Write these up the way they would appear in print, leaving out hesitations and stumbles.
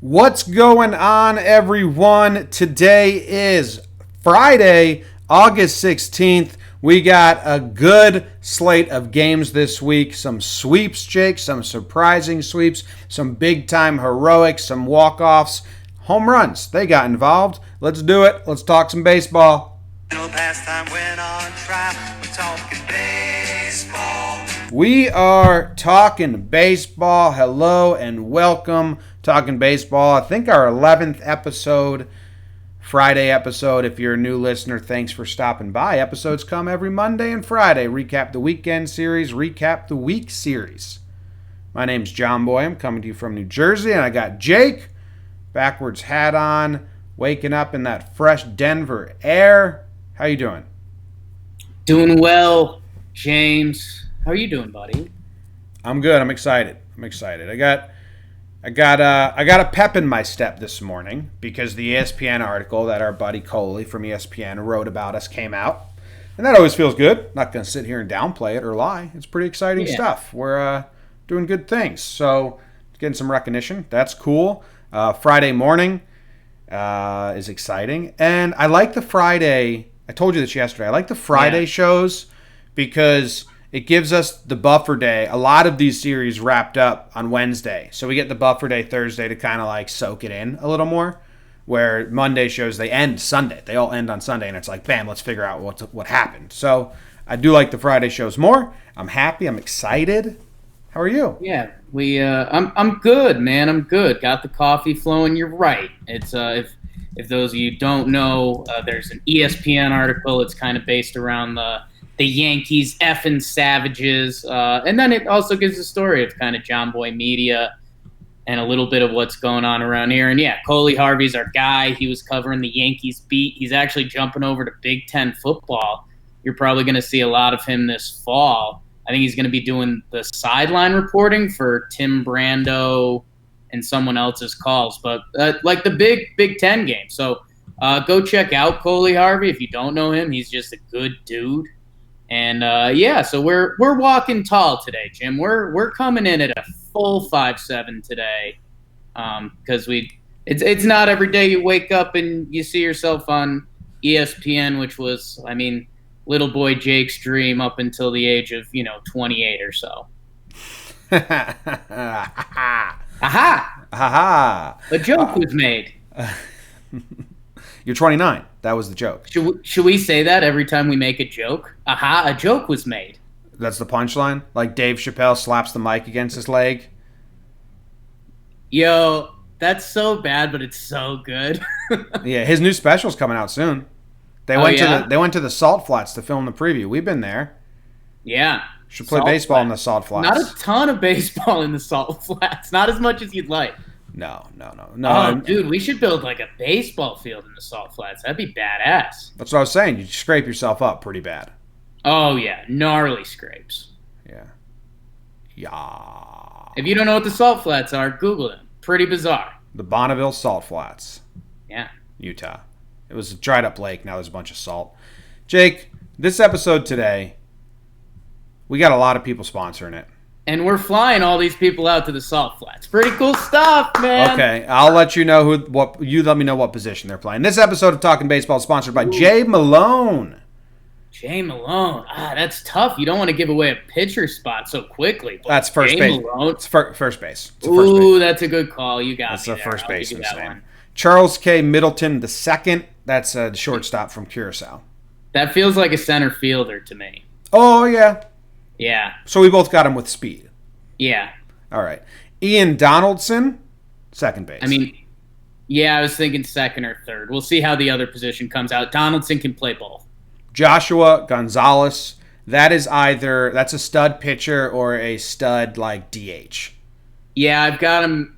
What's going on, everyone? Today is Friday, August 16th. We got a good slate of games this week. Some sweeps, Jake, some surprising sweeps, some big-time heroics, some walk-offs, home runs. They got involved. Let's do it. Let's talk some baseball. We are talking baseball. Hello and welcome. Talking baseball. I think our 11th episode, Friday episode. If you're a new listener, thanks for stopping by. Episodes come every Monday and Friday. Recap the weekend series, recap the week series. My name's John Boy. I'm coming to you from New Jersey, and I got Jake, backwards hat on, waking up in that fresh Denver air. How you doing? Doing well, James. How are you doing, buddy? I'm good. I'm excited. I got a pep in my step this morning because the ESPN article that our buddy Coley from ESPN wrote about us came out. And that always feels good. Not going to sit here and downplay it or lie. It's pretty exciting stuff. We're doing good things. So getting some recognition. That's cool. Friday morning is exciting. And I like the Friday. I told you this yesterday. I like the Friday shows because it gives us the buffer day. A lot of these series wrapped up on Wednesday. So we get the buffer day Thursday to kind of like soak it in a little more. Where Monday shows, they end Sunday. They all end on Sunday. And it's like, bam, let's figure out what happened. So I do like the Friday shows more. I'm happy. I'm excited. How are you? Yeah, I'm good, man. I'm good. Got the coffee flowing. You're right. It's if those of you don't know, there's an ESPN article. It's kind of based around the Yankees effing savages. And then it also gives a story of kind of John Boy Media and a little bit of what's going on around here. And yeah, Coley Harvey's our guy. He was covering the Yankees beat. He's actually jumping over to Big Ten football. You're probably going to see a lot of him this fall. I think he's going to be doing the sideline reporting for Tim Brando and someone else's calls, but like the Big Ten game. So go check out Coley Harvey. If you don't know him, he's just a good dude. And so we're walking tall today, Jim. We're coming in at a full 5'7" today, because it's not every day you wake up and you see yourself on ESPN, which was, I mean, little boy Jake's dream up until the age of 28 or so. Aha! A joke was made. You're 29. That was the joke. Should we say that every time we make a joke? Aha, a joke was made. That's the punchline? Like Dave Chappelle slaps the mic against his leg? Yo, that's so bad, but it's so good. Yeah, his new special's coming out soon. They went to the Salt Flats to film the preview. We've been there. Yeah. Should play baseball in the Salt Flats. Not a ton of baseball in the Salt Flats. Not as much as you'd like. No. Oh, dude, we should build like a baseball field in the Salt Flats. That'd be badass. That's what I was saying. You scrape yourself up pretty bad. Oh, yeah. Gnarly scrapes. Yeah. If you don't know what the Salt Flats are, Google them. Pretty bizarre. The Bonneville Salt Flats. Yeah. Utah. It was a dried up lake. Now there's a bunch of salt. Jake, this episode today, we got a lot of people sponsoring it. And we're flying all these people out to the Salt Flats. Pretty cool stuff, man. Okay, I'll let you know you let me know what position they're playing. This episode of Talking Baseball is sponsored by Jay Malone. Jay Malone. That's tough. You don't want to give away a pitcher spot so quickly. That's first Jay base. Malone. It's first base. That's a good call. You got That's me the there. first baseman's name. One. Charles K. Middleton II. That's the shortstop from Curacao. That feels like a center fielder to me. Oh, yeah. Yeah. So we both got him with speed. Yeah. All right. Ian Donaldson, second base. I mean, yeah, I was thinking second or third. We'll see how the other position comes out. Donaldson can play both. Joshua Gonzalez. That's a stud pitcher or a stud like DH. Yeah, I've got him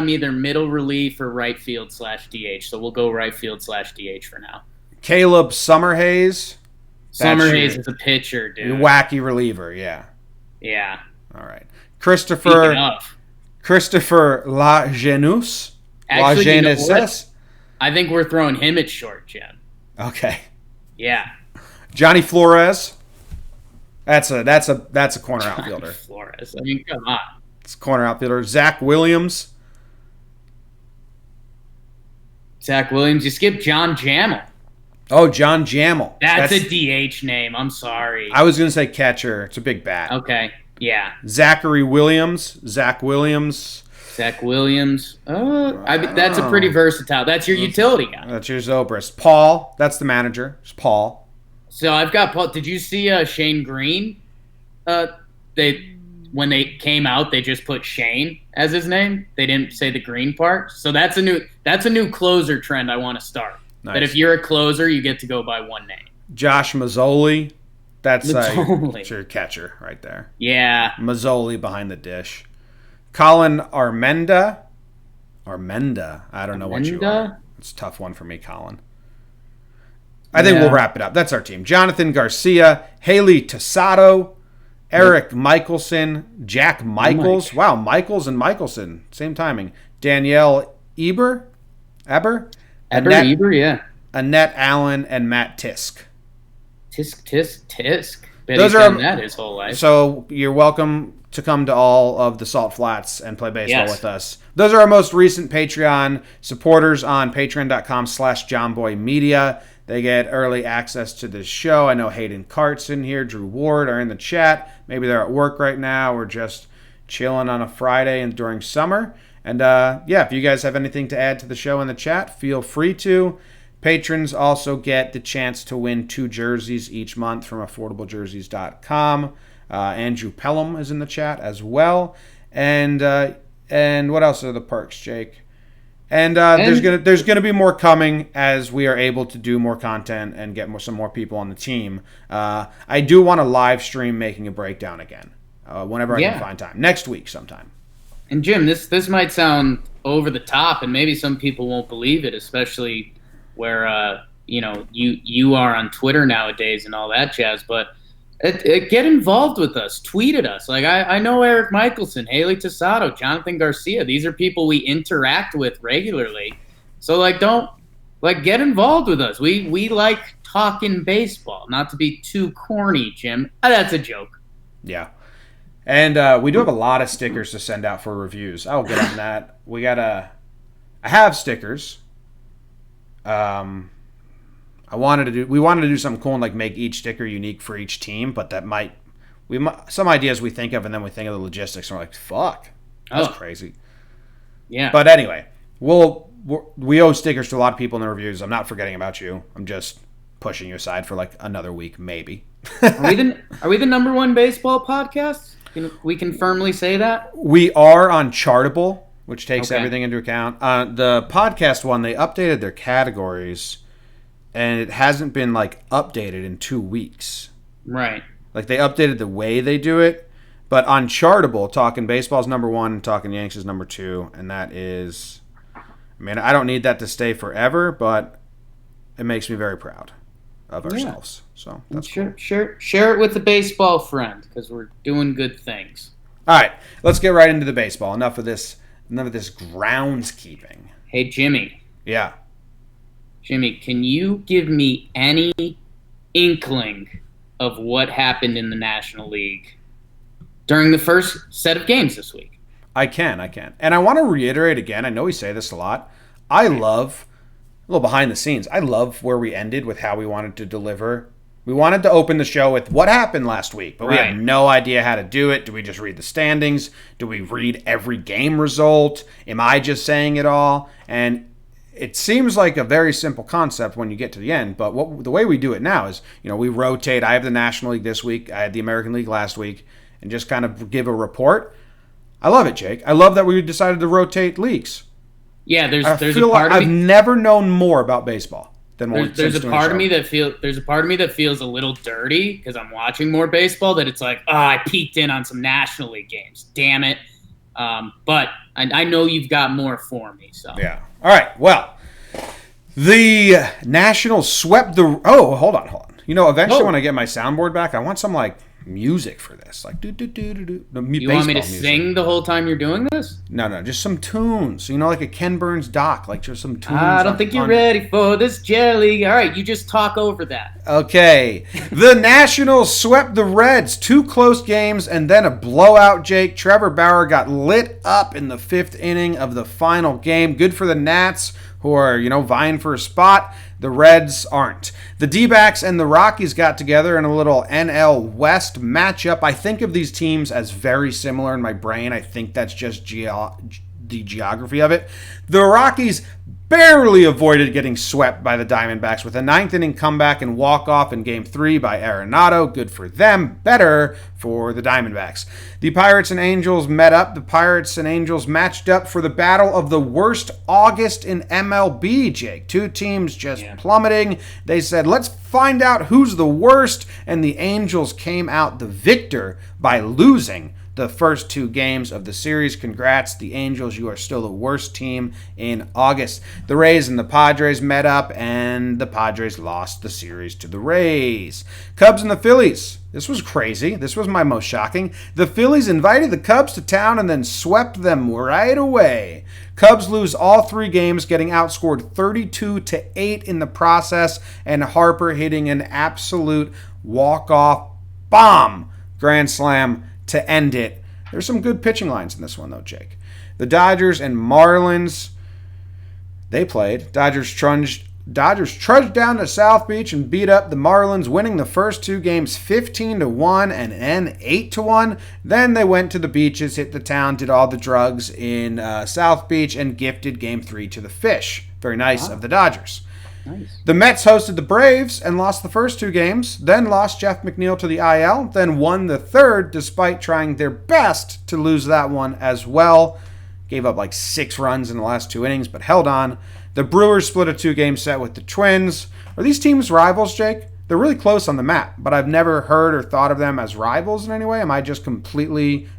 either middle relief or right field /DH. So we'll go right field /DH for now. Caleb Summerhays. Summerhays is a pitcher, dude. Your wacky reliever, yeah. Yeah. All right. Christopher Lajeunesse. Actually, you know what? I think we're throwing him at short, Jim. Okay. Yeah. Johnny Flores. That's a corner outfielder. Flores. I mean, come on. It's corner outfielder. Zach Williams. Zach Williams. You skipped John Jammel. Oh, John Jammel. That's a DH name. I'm sorry. I was going to say catcher. It's a big bat. Okay. Yeah. Zachary Williams. Zach Williams. That's a pretty versatile. That's your utility guy. That's your Zobrist. Paul. That's the manager. It's Paul. So I've got Paul. Did you see Shane Green? When they came out, they just put Shane as his name. They didn't say the green part. So that's a new closer trend I want to start. Nice. That if you're a closer, you get to go by one name. Josh Mazzoli. That's your catcher right there. Yeah. Mazzoli behind the dish. Colin Armenda. I don't know what you are. It's a tough one for me, Colin. I think we'll wrap it up. That's our team. Jonathan Garcia, Haley Tasato, Eric Michelson, Jack Michaels. Wow, Michaels and Michelson. Same timing. Danielle Eber, yeah. Annette Allen, and Matt Tisk. Tisk. Those are that his whole life. So you're welcome to come to all of the Salt Flats and play baseball with us. Those are our most recent Patreon supporters on patreon.com/JohnBoyMedia. They get early access to this show. I know Hayden Cart's in here. Drew Ward are in the chat. Maybe they're at work right now or just chilling on a Friday and during summer. And if you guys have anything to add to the show in the chat, feel free to. Patrons also get the chance to win 2 jerseys each month from affordablejerseys.com. Andrew Pelham is in the chat as well. And what else are the perks, Jake? And there's gonna be more coming as we are able to do more content and get some more people on the team. I do want to live stream making a breakdown again whenever I can find time. Next week sometime. And Jim, this might sound over the top, and maybe some people won't believe it, especially where you are on Twitter nowadays and all that jazz. But get involved with us. Tweet at us. Like I know Eric Michelson, Haley Tasato, Jonathan Garcia. These are people we interact with regularly. So get involved with us. We like talking baseball. Not to be too corny, Jim. That's a joke. Yeah. And we do have a lot of stickers to send out for reviews. I'll get on that. I have stickers. We wanted to do something cool and make each sticker unique for each team, but some ideas we think of, and then we think of the logistics, and we're like, fuck, that's crazy. Yeah. But anyway, we owe stickers to a lot of people in the reviews. I'm not forgetting about you. I'm just pushing you aside for another week, maybe. Are we the number one baseball podcast? We can firmly say that? We are on Chartable, which takes everything into account. The podcast one, they updated their categories, and it hasn't been updated in 2 weeks. Right. They updated the way they do it, but on Chartable, Talkin' Baseball is number 1, Talkin' Yanks is number 2, and that is, I don't need that to stay forever, but it makes me very proud of ourselves. So that's cool. Share it with a baseball friend, because we're doing good things. All right, let's get right into the baseball. Enough of this groundskeeping. Hey, Jimmy. Yeah. Jimmy, can you give me any inkling of what happened in the National League during the first set of games this week? I can. And I want to reiterate again, I know we say this a lot, I love, a little behind the scenes, I love where we ended with how we wanted to deliver. We wanted to open the show with what happened last week, but we had no idea how to do it. Do we just read the standings? Do we read every game result? Am I just saying it all? And it seems like a very simple concept when you get to the end, but the way we do it now is, we rotate. I have the National League this week. I had the American League last week, and just kind of give a report. I love it, Jake. I love that we decided to rotate leagues. Yeah, there's a part of me. I've never known more about baseball than there's a part of me that feels a little dirty because I'm watching more baseball. That it's I peeked in on some National League games. Damn it! But I know you've got more for me. So yeah. All right. Well, the Nationals swept the. Oh, hold on. Eventually, when I get my soundboard back, I want some music for this, like do do do do do. You want me to sing the whole time you're doing this? No, just some tunes. Like a Ken Burns doc, like just some tunes. I don't think you're ready for this jelly. All right, you just talk over that. Okay. The Nationals swept the Reds. 2 close games and then a blowout, Jake. Trevor Bauer got lit up in the 5th inning of the final game. Good for the Nats, who are, vying for a spot. The Reds aren't. The D-backs and the Rockies got together in a little NL West matchup. I think of these teams as very similar in my brain. I think that's just the geography of it. The Rockies barely avoided getting swept by the Diamondbacks with a 9th inning comeback and walk-off in Game 3 by Arenado. Good for them. Better for the Diamondbacks. The Pirates and Angels met up. The Pirates and Angels matched up for the battle of the worst August in MLB, Jake. 2 teams just plummeting. They said, let's find out who's the worst, and the Angels came out the victor by losing the first 2 games of the series. Congrats, the Angels. You are still the worst team in August. The Rays and the Padres met up, and the Padres lost the series to the Rays. Cubs and the Phillies. This was crazy. This was my most shocking. The Phillies invited the Cubs to town and then swept them right away. Cubs lose all 3 games, getting outscored 32-8 in the process, and Harper hitting an absolute walk-off bomb grand slam to end it. There's some good pitching lines in this one, though, Jake. The Dodgers and Marlins, they played. Dodgers trudged down to South Beach and beat up the Marlins, winning the first 2 games 15-1 and then 8-1. Then they went to the beaches, hit the town, did all the drugs in South Beach, and gifted Game 3 to the Fish. Very nice of the Dodgers. Nice. The Mets hosted the Braves and lost the first 2 games, then lost Jeff McNeil to the IL, then won the third despite trying their best to lose that one as well. Gave up like 6 runs in the last 2 innings, but held on. The Brewers split a 2-game set with the Twins. Are these teams rivals, Jake? They're really close on the map, but I've never heard or thought of them as rivals in any way. Am I just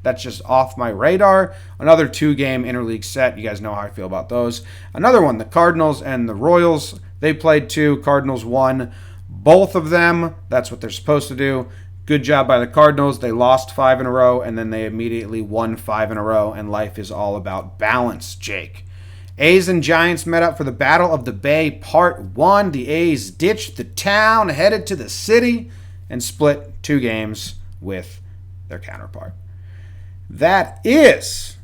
that's just off my radar? Another 2-game interleague set. You guys know how I feel about those. Another one, the Cardinals and the Royals. They played 2. Cardinals won both of them. That's what they're supposed to do. Good job by the Cardinals. They lost 5 in a row, and then they immediately won 5 in a row, and life is all about balance, Jake. A's and Giants met up for the Battle of the Bay Part 1. The A's ditched the town, headed to the city, and split 2 games with their counterpart. That is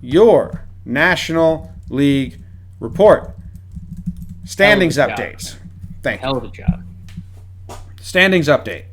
your National League report. Standings updates. Thank you. Hell of a job. Standings update.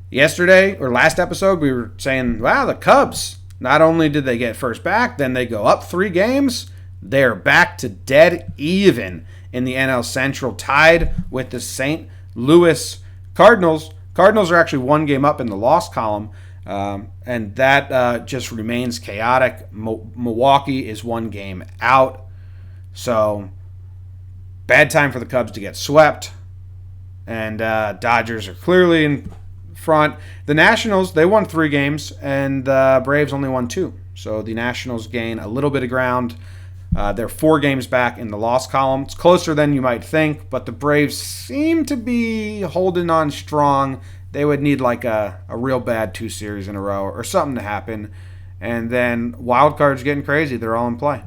Yesterday, or last episode, we were saying, wow, the Cubs, not only did they get first back, then they go up 3 games. They're back to dead even in the NL Central, tied with the St. Louis Cardinals. Cardinals are actually 1 game up in the loss column, and that just remains chaotic. Milwaukee is 1 game out. So, bad time for the Cubs to get swept. And Dodgers are clearly in front. The Nationals, they won 3 games, and the Braves only won 2. So the Nationals gain a little bit of ground. They're 4 games back in the loss column. It's closer than you might think, but the Braves seem to be holding on strong. They would need like a real bad 2 series in a row or something to happen. And then wild cards getting crazy. They're all in play.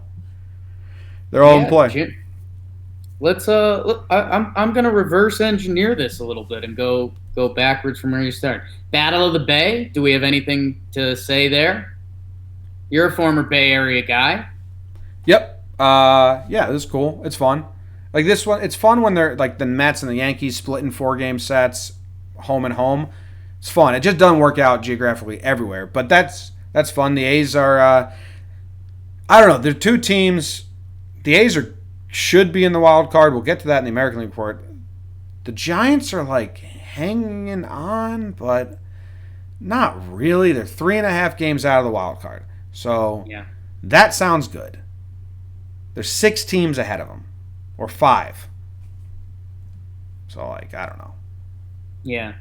They're all in play. Jim, let's I'm gonna reverse engineer this a little bit and go backwards from where you start. Battle of the Bay. Do we have anything to say there? You're a former Bay Area guy. Yep. Yeah, this is cool. It's fun. Like this one, it's fun when they're like the Mets and the Yankees split in 4-game sets, home and home. It's fun. It just doesn't work out geographically everywhere, but that's fun. The A's are, I don't know. They're 2 teams. The A's should be in the wild card. We'll get to that in the American League report. The Giants are like hanging on, but not really. They're 3.5 games out of the wild card. So that sounds good. There's 6 teams ahead of them, or 5. So like, I don't know. Yeah.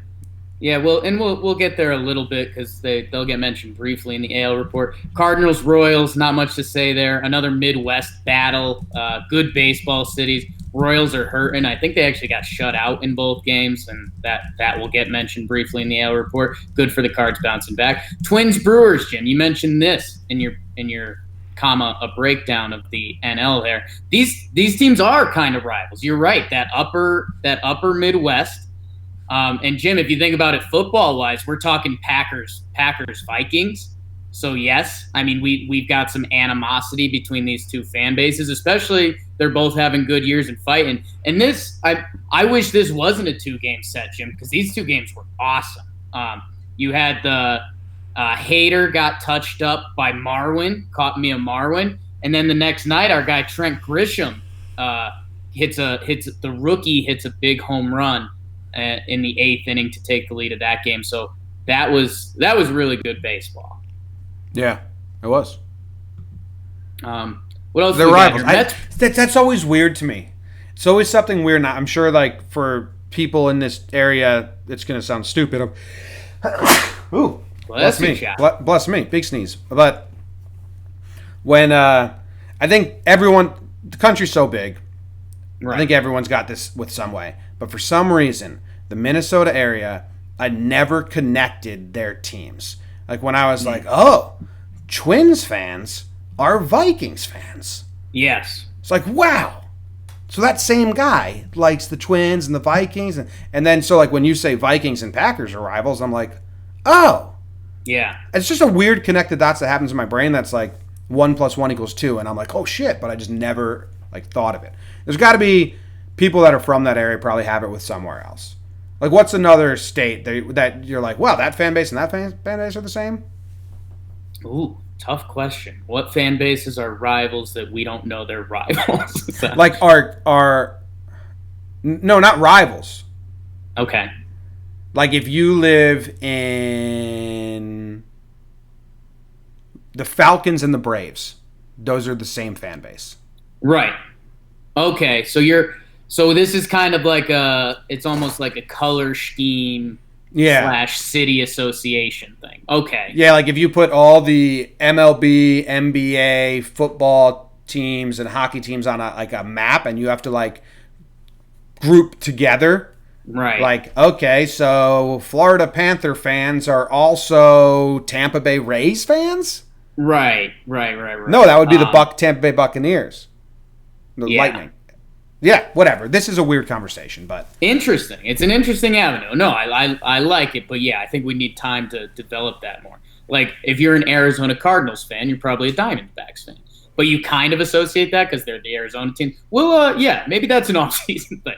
Well, and we'll get there a little bit because they'll get mentioned briefly in the AL report. Cardinals, Royals, not much to say there. Another Midwest battle. Good baseball cities. Royals are hurting. I think they actually got shut out in both games, and that will get mentioned briefly in the AL report. Good for the Cards bouncing back. Twins Brewers, Jim. You mentioned this in your comma a breakdown of the NL there. These teams are kind of rivals. You're right. That upper Midwest. And Jim, if you think about it football wise, we're talking Packers Vikings. So yes, I mean we've got some animosity between these two fan bases, especially they're both having good years and fighting. And this, I wish this wasn't a 2-game set, Jim, because these 2 games were awesome. You had the Hader got touched up by Marwin, caught me a Marwin, and then the next night our guy Trent Grisham hits the rookie hits a big home run in the 8th inning to take the lead of that game. So that was really good baseball. Yeah, it was. What else? They're rivals. That's always weird to me. It's always something weird. Now, I'm sure, like, for people in this area, it's going to sound stupid. Ooh, bless me. Bless me. Big sneeze. But when I think the country's so big, right. I think everyone's got this with some way. But for some reason, the Minnesota area, I never connected their teams. Like when I was like, oh, Twins fans are Vikings fans. Yes. It's like, wow. So that same guy likes the Twins and the Vikings. And then so like when you say Vikings and Packers are rivals, I'm like, oh. Yeah. It's just a weird connected dots that happens in my brain that's like 1 + 1 = 2. And I'm like, oh shit. But I just never like thought of it. There's got to be people that are from that area probably have it with somewhere else. Like, what's another state that you're like, wow, that fan base and that fan base are the same? Ooh, tough question. What fan bases are rivals that we don't know they're rivals? Like, no, not rivals. Okay. Like, if you live in the Falcons and the Braves, those are the same fan base. Right. Okay, so this is kind of like it's almost like a color scheme / city association thing. Okay. Yeah, like if you put all the MLB, NBA, football teams and hockey teams on a map and you have to like group together. Right. Like, okay, so Florida Panther fans are also Tampa Bay Rays fans? Right. No, that would be the Tampa Bay Buccaneers. The Lightning. Yeah, whatever. This is a weird conversation, but interesting. It's an interesting avenue. No, I like it, but yeah, I think we need time to develop that more. Like, if you're an Arizona Cardinals fan, you're probably a Diamondbacks fan, but you kind of associate that because they're the Arizona team. Well, yeah, maybe that's an off-season thing.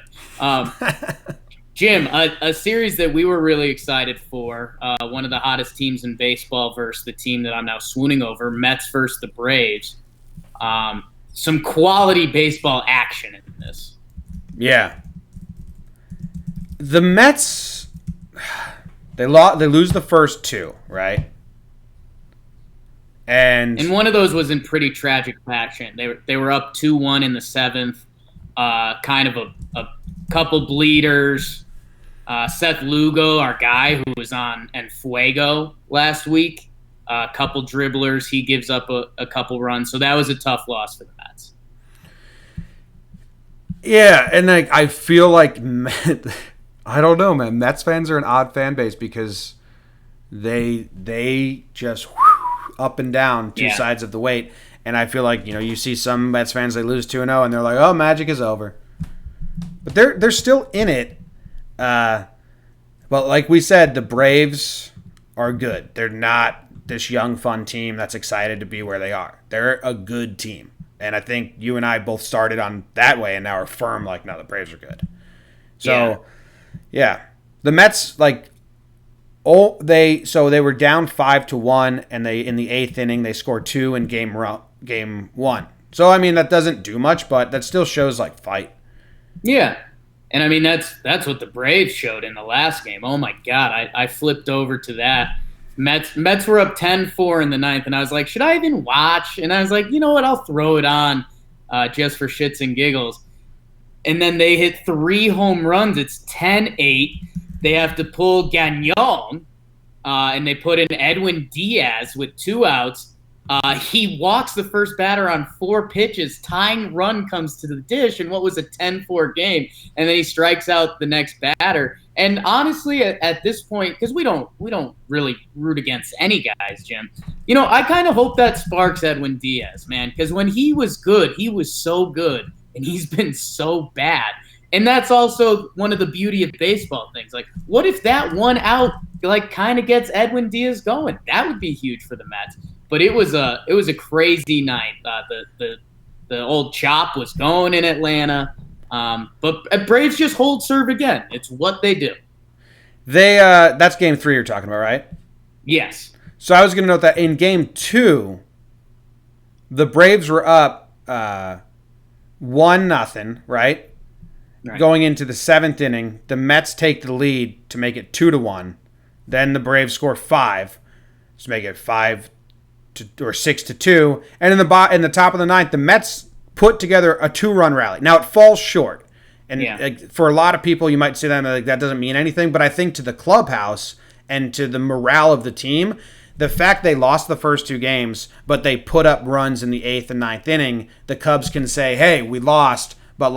Jim, a series that we were really excited for, one of the hottest teams in baseball versus the team that I'm now swooning over, Mets versus the Braves. Some quality baseball action in this. Yeah. The Mets, they lose the first 2, right? And one of those was in pretty tragic fashion. They were up 2-1 in the 7th. Kind of a couple bleeders. Seth Lugo, our guy who was on and Fuego last week, a couple dribblers. He gives up a couple runs. So that was a tough loss for the Mets. Yeah, and I feel like, I don't know, man. Mets fans are an odd fan base because they just up and down two sides of the weight. And I feel like, you see some Mets fans, they lose 2-0, and they're like, oh, magic is over. But they're still in it. But like we said, the Braves are good. They're not this young, fun team that's excited to be where they are. They're a good team. And I think you and I both started on that way and now are firm like, no, the Braves are good. So, yeah. The Mets, they were down 5-1, and they in the 8th inning they scored 2 in game 1. So I mean that doesn't do much, but that still shows like fight. Yeah, and I mean that's what the Braves showed in the last game. Oh my God, I flipped over to that. Mets were up 10-4 in the 9th, and I was like, should I even watch? And I was like, you know what, I'll throw it on just for shits and giggles. And then they hit 3 home runs. It's 10-8. They have to pull Gagnon, and they put in Edwin Diaz with 2 outs. He walks the first batter on 4 pitches. Tying run comes to the dish, and what was a 10-4 game, and then he strikes out the next batter. And honestly, at this point, because we don't really root against any guys, Jim. I kind of hope that sparks Edwin Diaz, man, because when he was good, he was so good, and he's been so bad. And that's also one of the beauty of baseball things. Like, what if that one out, kind of gets Edwin Diaz going? That would be huge for the Mets. But it was a crazy night. The old chop was going in Atlanta. But Braves just hold serve again. It's what they do. That's game 3 you're talking about, right? Yes. So I was going to note that in game 2, the Braves were up 1-0, right? Going into the 7th inning, the Mets take the lead to make it 2-1. Then the Braves score 5 to make it 6-2. And in the top of the 9th, the Mets put together a 2-run rally. Now it falls short, and for a lot of people, you might say that doesn't mean anything. But I think to the clubhouse and to the morale of the team, the fact they lost the first 2 games, but they put up runs in the 8th and 9th inning, the Cubs can say, "Hey, we lost, but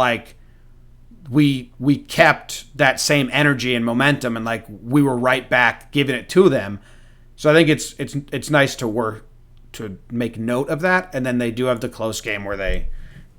we kept that same energy and momentum, and we were right back giving it to them." So I think it's nice to make note of that, and then they do have the close game where they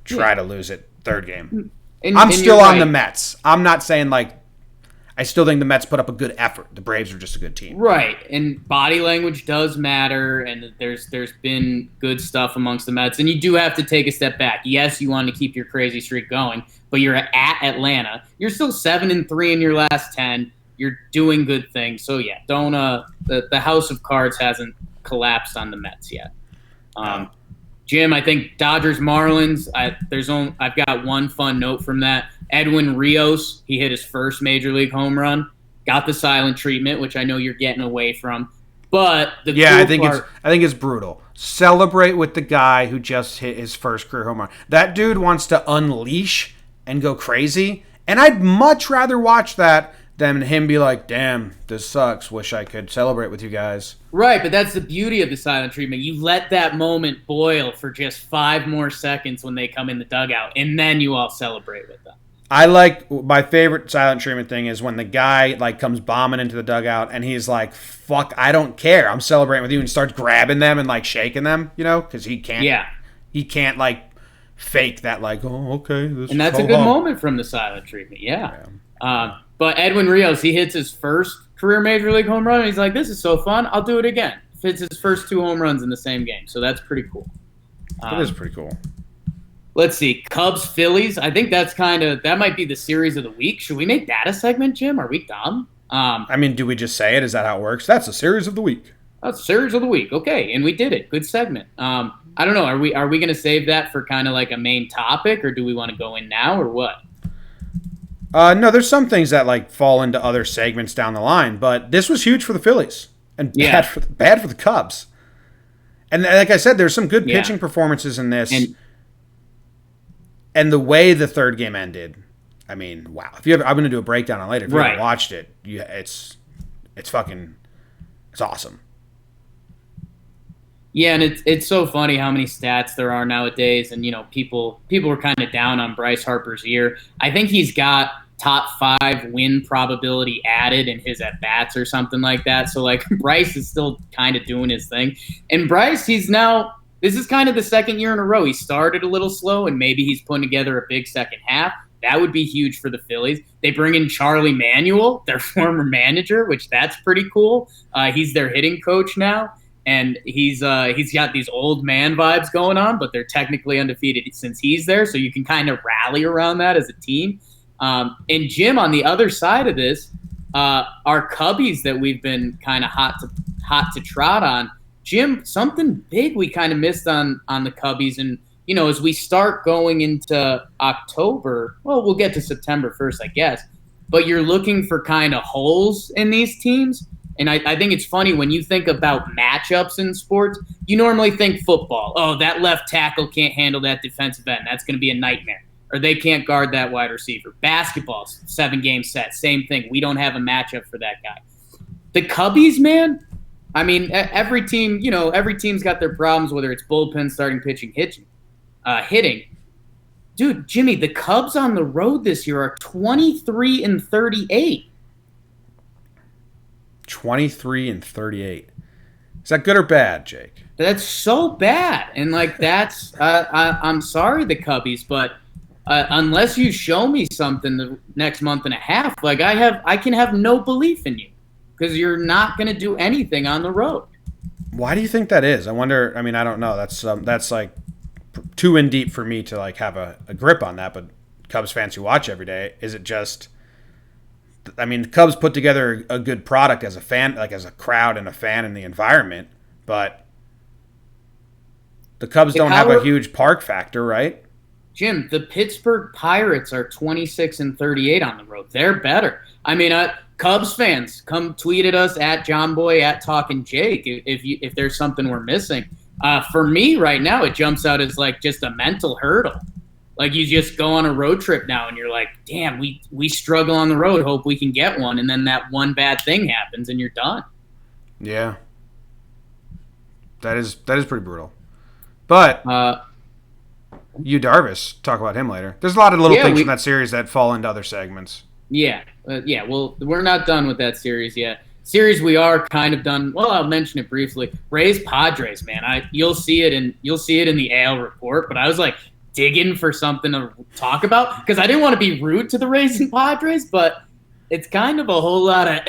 try to lose it 3rd game. I'm still on the Mets. I'm not saying I still think the Mets put up a good effort. The Braves are just a good team. Right, and body language does matter, and there's been good stuff amongst the Mets, and you do have to take a step back. Yes, you want to keep your crazy streak going, but you're at Atlanta. You're still 7-3 in your last 10. You're doing good things. So yeah, don't the house of cards hasn't collapsed on the Mets yet. Jim, I think Dodgers Marlins. I've got one fun note from that. Edwin Rios, he hit his first major league home run. Got the silent treatment, which I know you're getting away from. But I think it's brutal. Celebrate with the guy who just hit his first career home run. That dude wants to unleash and go crazy, and I'd much rather watch that than him be like, "Damn, this sucks. Wish I could celebrate with you guys." Right, but that's the beauty of the silent treatment. You let that moment boil for just 5 more seconds when they come in the dugout, and then you all celebrate with them. My favorite silent treatment thing is when the guy comes bombing into the dugout and he's like, "Fuck, I don't care. I'm celebrating with you," and starts grabbing them and shaking them, because he can't. Yeah. He can't fake that "Oh, okay." And that's a good moment from the silent treatment. Yeah. But Edwin Rios, he hits his first career major league home run, and he's like, "This is so fun. I'll do it again." Hits his first 2 home runs in the same game, so that's pretty cool. It is pretty cool. Let's see, Cubs Phillies. I think that might be the series of the week. Should we make that a segment, Jim? Are we dumb? Do we just say it? Is that how it works? That's a series of the week. That's a series of the week. Okay, and we did it. Good segment. I don't know. Are we going to save that for kind of a main topic, or do we want to go in now, or what? No, there's some things that fall into other segments down the line, but this was huge for the Phillies and bad for the Cubs. And like I said, there's some good pitching performances in this, and the way the 3rd game ended. I mean, wow! I'm going to do a breakdown on it later. If you haven't watched it, it's awesome. Yeah, and it's so funny how many stats there are nowadays, and people are kind of down on Bryce Harper's year. I think he's got top 5 win probability added in his at bats or something like that. So Bryce is still kind of doing his thing, and Bryce this is kind of the 2nd year in a row. He started a little slow, and maybe he's putting together a big second half. That would be huge for the Phillies. They bring in Charlie Manuel, their former manager, which that's pretty cool. He's their hitting coach now. And he's got these old man vibes going on, but they're technically undefeated since he's there, so you can kind of rally around that as a team. And Jim, on the other side of this, our Cubbies that we've been kind of hot to trot on. Jim, something big we kind of missed on the Cubbies, and as we start going into October, well, we'll get to September 1st, I guess. But you're looking for kind of holes in these teams. And I think it's funny when you think about matchups in sports, you normally think football. Oh, that left tackle can't handle that defensive end. That's going to be a nightmare. Or they can't guard that wide receiver. Basketball, 7-game set, same thing. We don't have a matchup for that guy. The Cubbies, man, I mean, every team, every team's got their problems, whether it's bullpen, starting pitching, hitting. Dude, Jimmy, the Cubs on the road this year are 23-38. 23-38. Is that good or bad, Jake? That's so bad, and that's I'm sorry, the Cubbies, but unless you show me something the next month and a half, I can have no belief in you because you're not going to do anything on the road. Why do you think that is? I wonder. I mean, I don't know. That's like too in deep for me to like have a grip on that. But Cubs fans who watch every day, is it just? I mean, the Cubs put together a good product as a fan, like as a crowd and a fan in the environment, but the Cubs don't have a huge park factor, right? Jim, the Pittsburgh Pirates are 26-38 on the road. They're better. I mean, Cubs fans, come tweet at us at JohnBoy at Talkin Jake if there's something we're missing. For me right now, it jumps out as like just a mental hurdle. Like you just go on a road trip now and you're like, damn, we struggle on the road, hope we can get one. And then that one bad thing happens and you're done. Yeah. That is pretty brutal. But Yu Darvish, talk about him later. There's a lot of little things from that series that fall into other segments. Yeah. Well, we're not done with that series yet. Series we are kind of done. Well, I'll mention it briefly. Rays Padres, man. You'll see it in the AL report, but I was like digging for something to talk about because I didn't want to be rude to the Rays and Padres, but it's kind of a whole lot of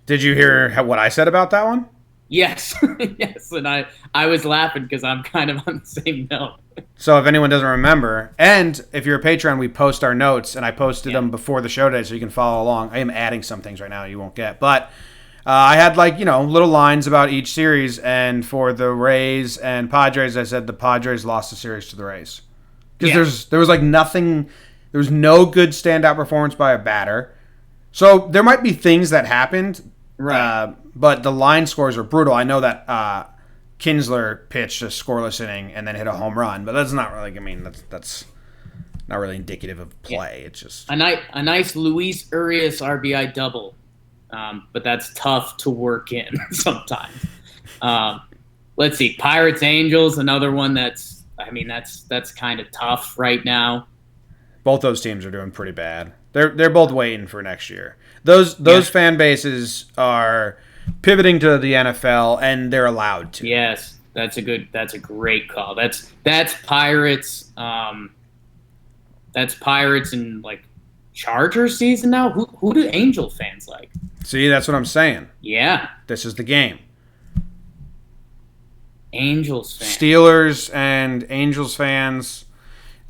Did you hear what I said about that one? Yes. Yes, and I was laughing because I'm kind of on the same note. So if anyone doesn't remember, and if you're a Patreon, we post our notes, and I posted them before the show today so you can follow along. I am adding some things right now you won't get, but I had little lines about each series, and for the Rays and Padres, I said the Padres lost the series to the Rays. Because there was like nothing, there was no good standout performance by a batter. So there might be things that happened, right? But the line scores were brutal. I know that Kinsler pitched a scoreless inning and then hit a home run, but that's not really. I mean, that's not really indicative of play. It's just a nice Luis Urias RBI double, but that's tough to work in sometimes. Let's see, Pirates Angels, another one that's kind of tough right now. Both those teams are doing pretty bad. They're both waiting for next year. Those fan bases are pivoting to the NFL, and they're allowed to. Yes, that's a great call. That's Pirates. That's Pirates and like Chargers season now. Who do Angel fans like? See, that's what I'm saying. Yeah, this is the game. Angels fans, Steelers and Angels fans.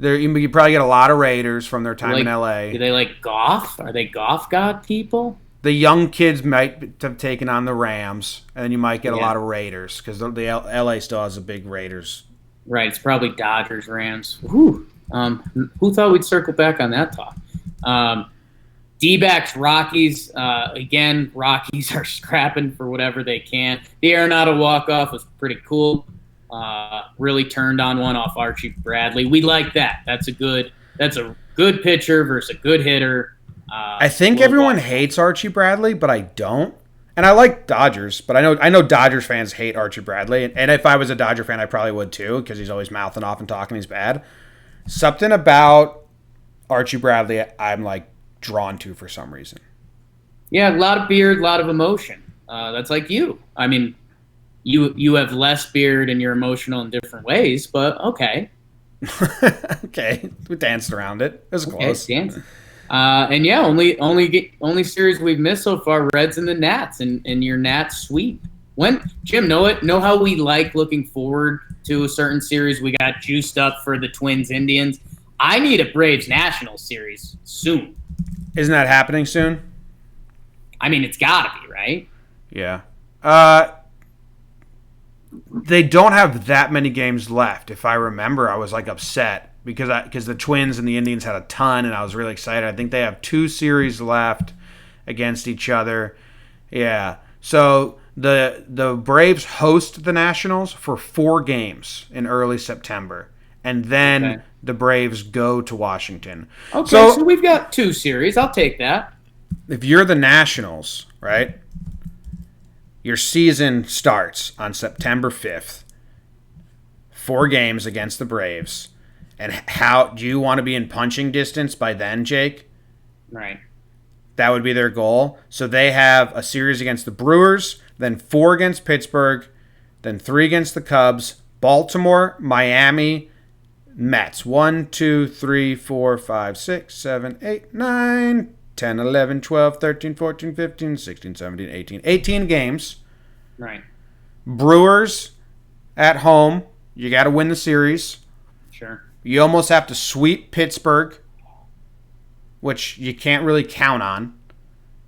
You probably get a lot of Raiders from their time in LA. Do they like Goff? Are they Goff God people? The young kids might have taken on the Rams, and then you might get a lot of Raiders because the LA still has a big Raiders. Right, it's probably Dodgers, Rams. Whew. Who thought we'd circle back on that talk? D-backs, Rockies. Again, Rockies are scrapping for whatever they can. The Arenado walk-off was pretty cool. Really turned on one off Archie Bradley. We like that. That's a good pitcher versus a good hitter. I think everyone hates Archie Bradley, but I don't. And I like Dodgers, but I know Dodgers fans hate Archie Bradley. And if I was a Dodger fan, I probably would too, because he's always mouthing off and talking he's bad. Something about Archie Bradley I'm like drawn to for some reason. Yeah, a lot of beard, a lot of emotion. That's like you. I mean, you have less beard and you're emotional in different ways, but okay. Okay, we danced around it. It was close. Dancing. And yeah, only series we've missed so far, Reds and the Nats, and your Nats sweep. Jim, know how we like looking forward to a certain series? We got juiced up for the Twins Indians. I need a Braves Nationals series soon. Isn't that happening soon? I mean, it's gotta be, right? Yeah. They don't have that many games left. If I remember, I was like upset because the Twins and the Indians had a ton, and I was really excited. I think they have 2 series left against each other. Yeah. So the Braves host the Nationals for 4 games in early September, and then the Braves go to Washington. Okay, so we've got 2 series. I'll take that. If you're the Nationals, right? Your season starts on September 5th. 4 games against the Braves. And how do you want to be in punching distance by then, Jake? Right. That would be their goal. So they have a series against the Brewers, then 4 against Pittsburgh, then 3 against the Cubs, Baltimore, Miami, Mets. 1, 2, 3, 4, 5, 6, 7, 8, 9, 10, 11, 12, 13, 14, 15, 16, 17, 18. 18 games. Right. Brewers at home. You got to win the series. Sure. You almost have to sweep Pittsburgh, which you can't really count on,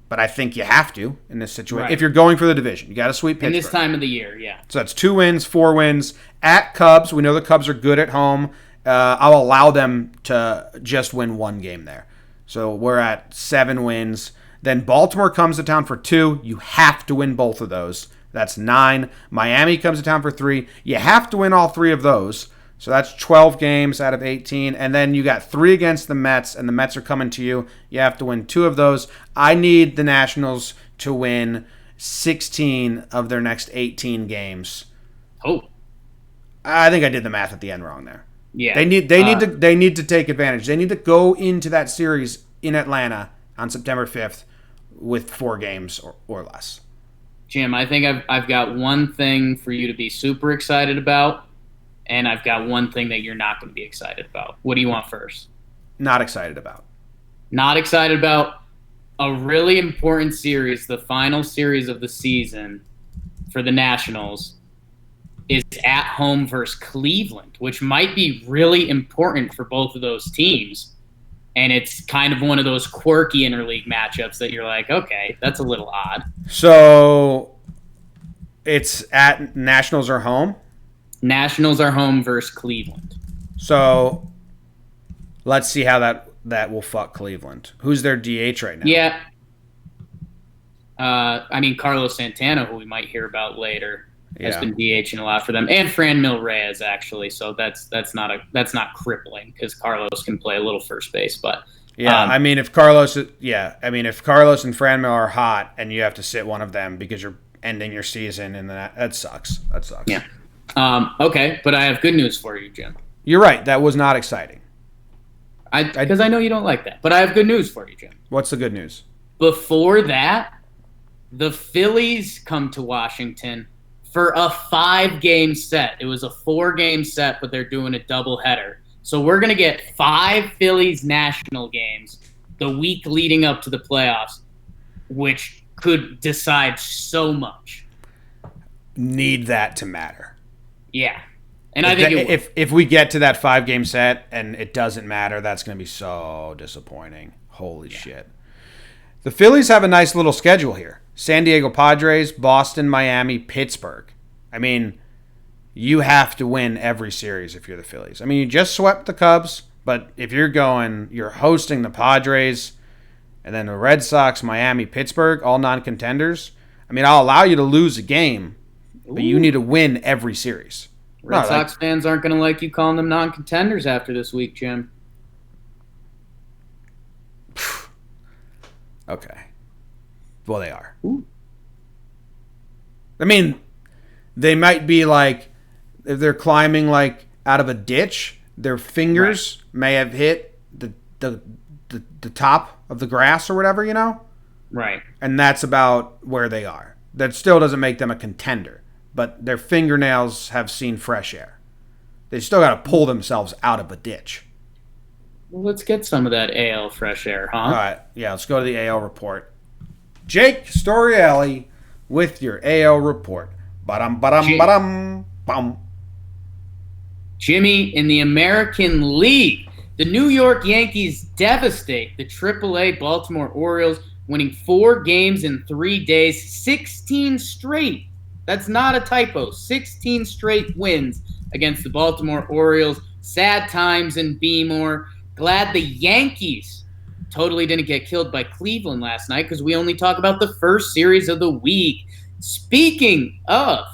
but I think you have to in this situation. Right. If you're going for the division, you got to sweep Pittsburgh. In this time of the year, yeah. So that's 2 wins, 4 wins. At Cubs, we know the Cubs are good at home. I'll allow them to just win 1 game there. So we're at 7 wins. Then Baltimore comes to town for 2. You have to win both of those. That's 9. Miami comes to town for 3. You have to win all 3 of those. So that's 12 games out of 18. And then you got 3 against the Mets, and the Mets are coming to you. You have to win 2 of those. I need the Nationals to win 16 of their next 18 games. Oh. I think I did the math at the end wrong there. Yeah. They need to take advantage. They need to go into that series in Atlanta on September 5th with 4 games or less. Jim, I think I've got one thing for you to be super excited about, and I've got one thing that you're not going to be excited about. What do you want first? Not excited about. Not excited about a really important series, the final series of the season for the Nationals, is at home versus Cleveland, which might be really important for both of those teams. And it's kind of one of those quirky interleague matchups that you're like, okay, that's a little odd. So it's at Nationals are home? Nationals are home versus Cleveland. So let's see how that will fuck Cleveland. Who's their DH right now? Yeah. Carlos Santana, who we might hear about later, has been DHing a lot for them, and Franmil Reyes actually. So that's not crippling because Carlos can play a little first base, but if Carlos and Franmil are hot and you have to sit one of them because you're ending your season, and that sucks. That sucks. Yeah. Okay, but I have good news for you, Jim. You're right. That was not exciting. Because I know you don't like that, but I have good news for you, Jim. What's the good news? Before that, the Phillies come to Washington for a 5-game set. It was a 4-game set, but they're doing a doubleheader. So we're going to get 5 Phillies national games the week leading up to the playoffs, which could decide so much. Need that to matter. Yeah. And I think if we get to that 5-game set and it doesn't matter, that's going to be so disappointing. Holy shit. The Phillies have a nice little schedule here. San Diego Padres, Boston, Miami, Pittsburgh. I mean, you have to win every series if you're the Phillies. I mean, you just swept the Cubs, but if you're hosting the Padres and then the Red Sox, Miami, Pittsburgh, all non-contenders. I mean, I'll allow you to lose a game, but you need to win every series. Red Sox fans aren't going to like you calling them non-contenders after this week, Jim. Okay. Well, they are. Ooh. I mean, they might be like, if they're climbing like out of a ditch, their fingers may have hit the top of the grass or whatever, you know? Right. And that's about where they are. That still doesn't make them a contender, but their fingernails have seen fresh air. They still got to pull themselves out of a ditch. Well, let's get some of that AL fresh air, huh? All right. Yeah, let's go to the AL report. Jake Storielli with your AL report. Bum. Jimmy, in the American League, the New York Yankees devastate the AAA Baltimore Orioles, winning 4 games in 3 days, 16 straight. That's not a typo. 16 straight wins against the Baltimore Orioles. Sad times in B-more. Glad the Yankees totally didn't get killed by Cleveland last night because we only talk about the first series of the week. Speaking of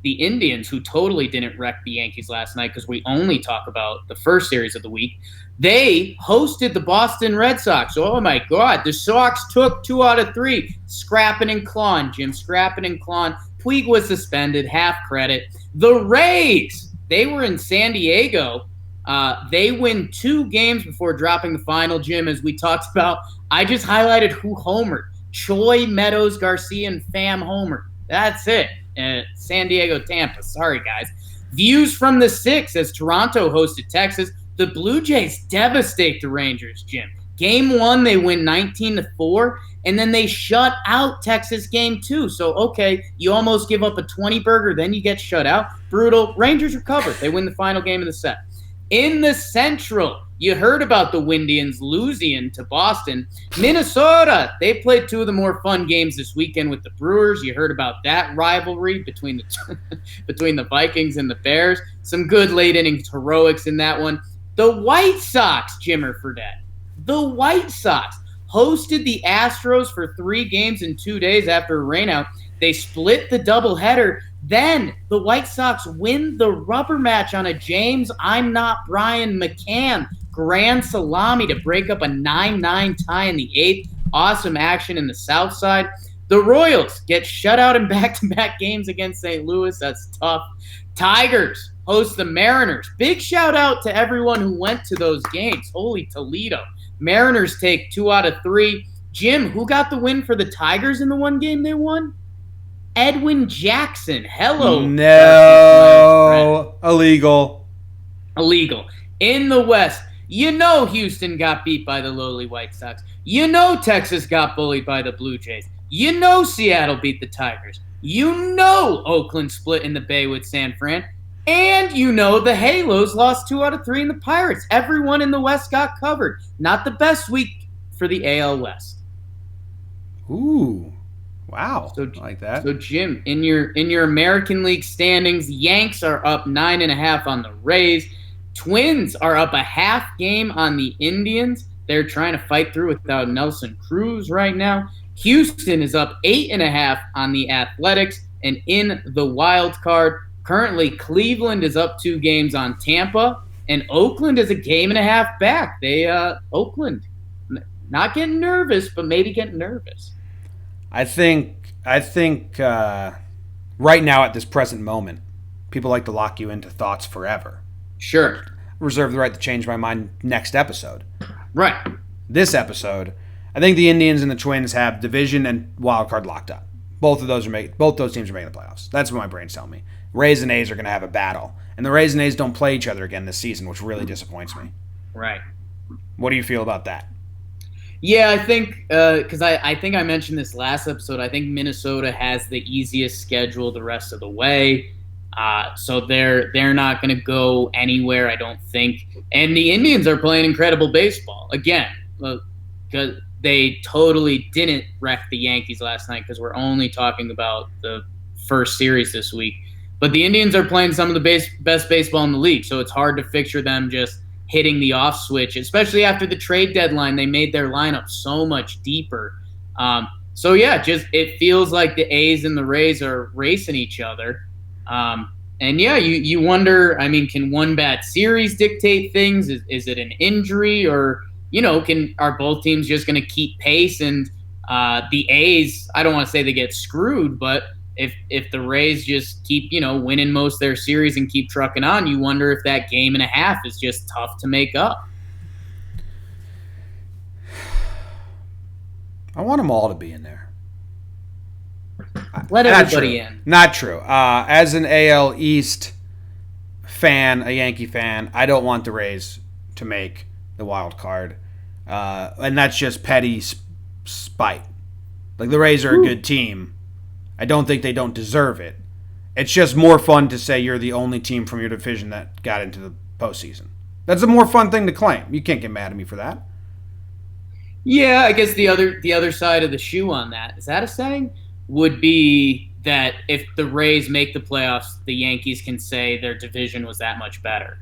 the Indians, who totally didn't wreck the Yankees last night because we only talk about the first series of the week, they hosted the Boston Red Sox. Oh, my God. The Sox took 2 out of 3. Scrapping and clawing, Jim. Scrapping and clawing. Puig was suspended. Half credit. The Rays, they were in San Diego. They win 2 games before dropping the final, Jim, as we talked about. I just highlighted who homered. Choi, Meadows, Garcia, and Pham homered. That's it. San Diego, Tampa. Sorry, guys. Views from the 6 as Toronto hosted Texas. The Blue Jays devastate the Rangers, Jim. Game 1, they win 19-4, and then they shut out Texas game 2. So, okay, you almost give up a 20-burger, then you get shut out. Brutal. Rangers recover. They win the final game of the set. In the Central, you heard about the Windians losing to Boston. Minnesota, they played 2 of the more fun games this weekend with the Brewers. You heard about that rivalry between the Vikings and the Bears. Some good late innings heroics in that one. The White Sox, Jimmer Fredette, the White Sox hosted the Astros for 3 games in 2 days after a rainout. They split the doubleheader. Then the White Sox win the rubber match on a James I'm Not Brian McCann grand salami to break up a 9-9 tie in the 8th. Awesome action in the South Side. The Royals get shut out in back-to-back games against St. Louis. That's tough. Tigers host the Mariners. Big shout out to everyone who went to those games. Holy Toledo. Mariners take 2 out of 3. Jim, who got the win for the Tigers in the one game they won? Edwin Jackson. Hello. No. Illegal. In the West, you know Houston got beat by the lowly White Sox. You know Texas got bullied by the Blue Jays. You know Seattle beat the Tigers. You know Oakland split in the Bay with San Fran. And you know the Halos lost 2 out of 3 in the Pirates. Everyone in the West got covered. Not the best week for the AL West. Ooh. Wow. I like that. So Jim, in your American League standings, Yanks are up 9.5 on the Rays. Twins are up a half game on the Indians. They're trying to fight through without Nelson Cruz right now. Houston is up 8.5 on the Athletics. And in the wild card, currently Cleveland is up 2 games on Tampa. And Oakland is a game and a half back. Oakland, not getting nervous, but maybe getting nervous. I think right now at this present moment, people like to lock you into thoughts forever. Sure. Reserve the right to change my mind next episode. Right. This episode, I think the Indians and the Twins have division and wild card locked up. Both those teams are making the playoffs. That's what my brain's telling me. Rays and A's are going to have a battle, and the Rays and A's don't play each other again this season, which really disappoints me. Right. What do you feel about that? Yeah, I think because I think I mentioned this last episode. I think Minnesota has the easiest schedule the rest of the way, so they're not going to go anywhere, I don't think. And the Indians are playing incredible baseball again, because they totally didn't wreck the Yankees last night. Because we're only talking about the first series this week, but the Indians are playing some of the best baseball in the league, so it's hard to picture them just hitting the off switch, especially after the trade deadline. They made their lineup so much deeper. So yeah, just it feels like the A's and the Rays are racing each other. And yeah, you wonder, I mean, can one bad series dictate things? Is it an injury, or, are both teams just going to keep pace? And the A's, I don't want to say they get screwed, but if the Rays just keep, winning most of their series and keep trucking on, you wonder if that game and a half is just tough to make up. I want them all to be in there. Let everybody in. Not true. As an AL East fan, a Yankee fan, I don't want the Rays to make the wild card. And that's just petty spite. Like, the Rays are a good team. I don't think they don't deserve it. It's just more fun to say you're the only team from your division that got into the postseason. That's a more fun thing to claim. You can't get mad at me for that. Yeah, I guess the other side of the shoe on that, is that a saying? Would be that if the Rays make the playoffs, the Yankees can say their division was that much better,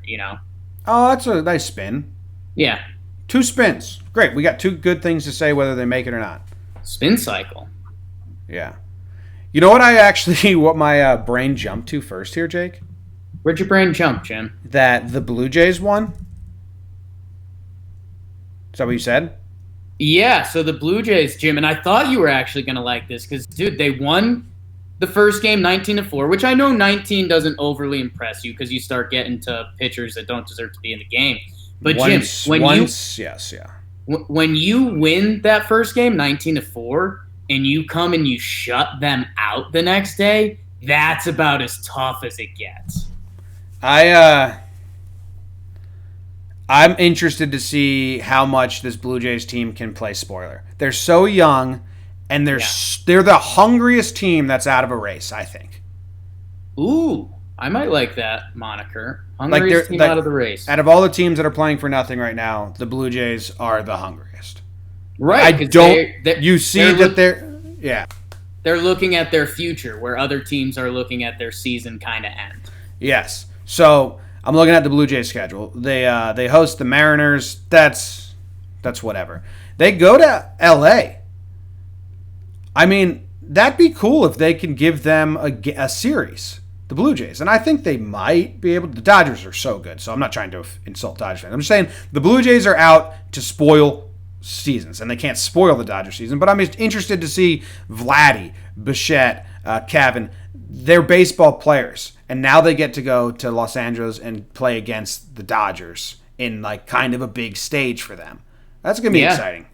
Oh, that's a nice spin. Yeah. 2 spins. Great. We got 2 good things to say whether they make it or not. Spin cycle. Yeah. You know what my brain jumped to first here, Jake? Where'd your brain jump, Jim? That the Blue Jays won. Is that what you said? Yeah, so the Blue Jays, Jim, and I thought you were actually going to like this because, dude, they won the first game 19-4, which I know 19 doesn't overly impress you because you start getting to pitchers that don't deserve to be in the game. But Once, Jim, yes, yeah. when you win that first game 19-4 and you come and you shut them out the next day, that's about as tough as it gets. I'm interested to see how much this Blue Jays team can play spoiler. They're so young, and they're the hungriest team that's out of a race, I think. Ooh, I might like that moniker. Hungriest team out of the race. Out of all the teams that are playing for nothing right now, the Blue Jays are the hungriest. Right. They're looking at their future where other teams are looking at their season kind of end. Yes. So I'm looking at the Blue Jays schedule. They host the Mariners. That's whatever. They go to L.A. I mean, that'd be cool if they can give them a series, the Blue Jays. And I think they might be able to. The Dodgers are so good, so I'm not trying to insult Dodgers fans. I'm just saying the Blue Jays are out to spoil seasons, and they can't spoil the Dodger season. But I'm just interested to see Vladdy, Bichette, Cavan. They're baseball players, and now they get to go to Los Angeles and play against the Dodgers in like kind of a big stage for them. That's going to be exciting.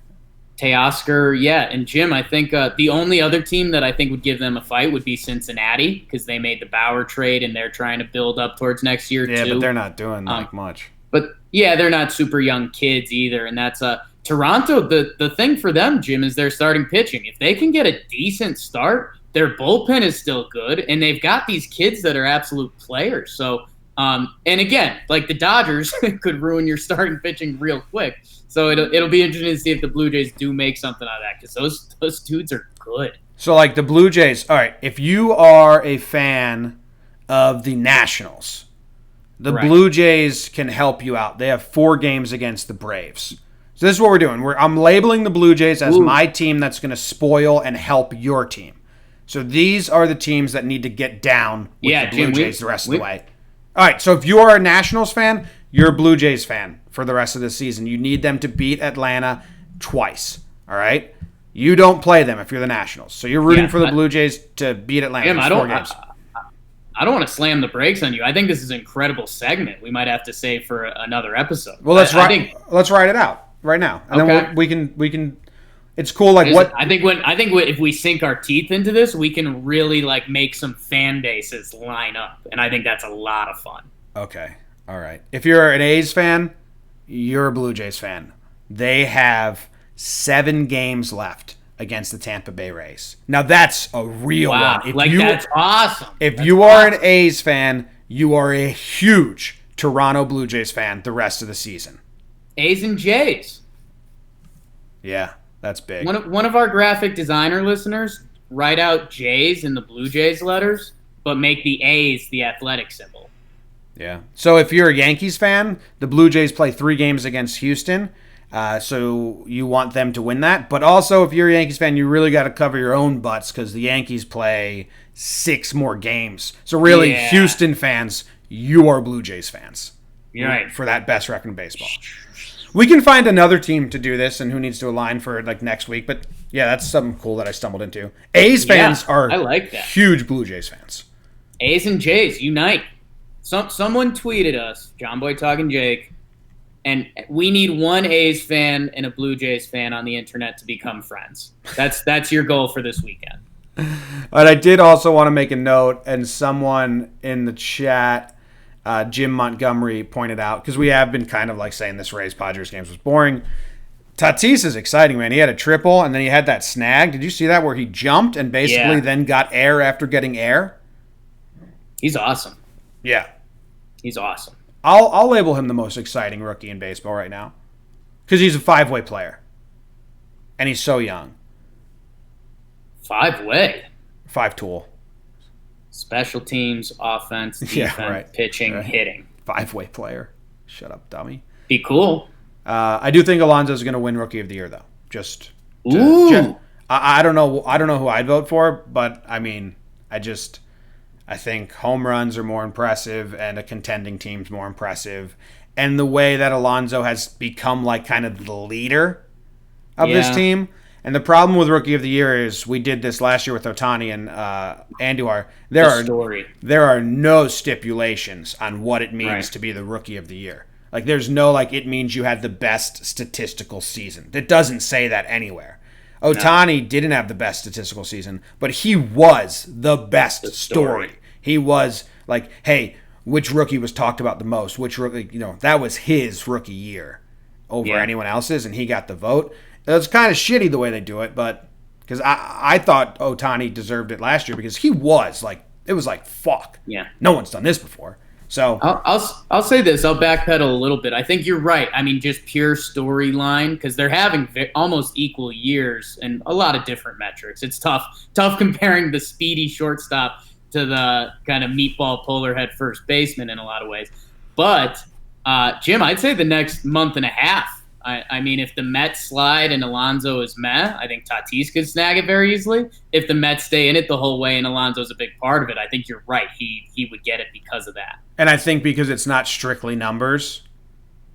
Teoscar, and Jim, I think the only other team that I think would give them a fight would be Cincinnati because they made the Bauer trade and they're trying to build up towards next year too. Yeah, but they're not doing much. But they're not super young kids either, and that's Toronto. The thing for them, Jim, is their starting pitching. If they can get a decent start, their bullpen is still good, and they've got these kids that are absolute players. So, and again, like the Dodgers could ruin your starting pitching real quick. So it'll be interesting to see if the Blue Jays do make something out of that because those dudes are good. So like the Blue Jays, all right, if you are a fan of the Nationals, the Blue Jays can help you out. They have 4 games against the Braves. So this is what we're doing. I'm labeling the Blue Jays as my team that's going to spoil and help your team. So these are the teams that need to get down with the Blue Jays the rest of the way. All right, so if you are a Nationals fan, you're a Blue Jays fan for the rest of the season. You need them to beat Atlanta twice, all right? You don't play them if you're the Nationals. So you're rooting for the Blue Jays to beat Atlanta in 4 games. I don't want to slam the brakes on you. I think this is an incredible segment. We might have to save for another episode. Well, let's write it out right now, and then we can. It's cool. Like what I think if we sink our teeth into this, we can really like make some fan bases line up, and I think that's a lot of fun. Okay, all right. If you're an A's fan, you're a Blue Jays fan. They have 7 games left against the Tampa Bay Rays. Now that's a real one. That's awesome. If you are an A's fan, you are a huge Toronto Blue Jays fan the rest of the season. A's and Jays. Yeah, that's big. One of our graphic designer listeners write out Jays in the Blue Jays letters, but make the A's the athletic symbol. Yeah. So if you're a Yankees fan, the Blue Jays play 3 games against Houston. So you want them to win that. But also, if you're a Yankees fan, you really got to cover your own butts because the Yankees play 6 more games. So really, Houston fans, you are Blue Jays fans. You're right. For that best record in baseball. We can find another team to do this and who needs to align for like next week. But yeah, that's something cool that I stumbled into. A's fans are I like that. Huge Blue Jays fans. A's and Jays, unite. Someone tweeted us, John Boy Talkin Jake, and we need one A's fan and a Blue Jays fan on the internet to become friends. That's your goal for this weekend. But I did also want to make a note, and someone in the chat, Jim Montgomery, pointed out, because we have been kind of like saying this Rays-Padres games was boring. Tatis is exciting, man. He had a triple, and then he had that snag. Did you see that where he jumped and basically then got air after getting air? He's awesome. Yeah. He's awesome. I'll label him the most exciting rookie in baseball right now because he's a 5-way player, and he's so young. 5-way? 5-tool. Special teams, offense, defense, pitching, hitting. 5-way player. Shut up, dummy. Be cool. I do think Alonso's going to win Rookie of the Year, though. I don't know. I don't know who I'd vote for, but I mean, I think home runs are more impressive, and a contending team's more impressive, and the way that Alonso has become like kind of the leader of this team. And the problem with Rookie of the Year is we did this last year with Otani and Andujar. There are no stipulations on what it means to be the Rookie of the Year. Like there's no like it means you had the best statistical season. It doesn't say that anywhere. Otani didn't have the best statistical season, but he was the best story. He was like, hey, which rookie was talked about the most? Which rookie, that was his rookie year over anyone else's, and he got the vote. It's kind of shitty the way they do it, but because I thought Otani deserved it last year because he was like, it was like, fuck. Yeah. No one's done this before. So I'll say this. I'll backpedal a little bit. I think you're right. I mean, just pure storyline because they're having almost equal years and a lot of different metrics. It's tough comparing the speedy shortstop to the kind of meatball polar head first baseman in a lot of ways. But Jim, I'd say the next month and a half. I mean, if the Mets slide and Alonso is meh, I think Tatis could snag it very easily. If the Mets stay in it the whole way and Alonso's a big part of it, I think you're right. He would get it because of that. And I think because it's not strictly numbers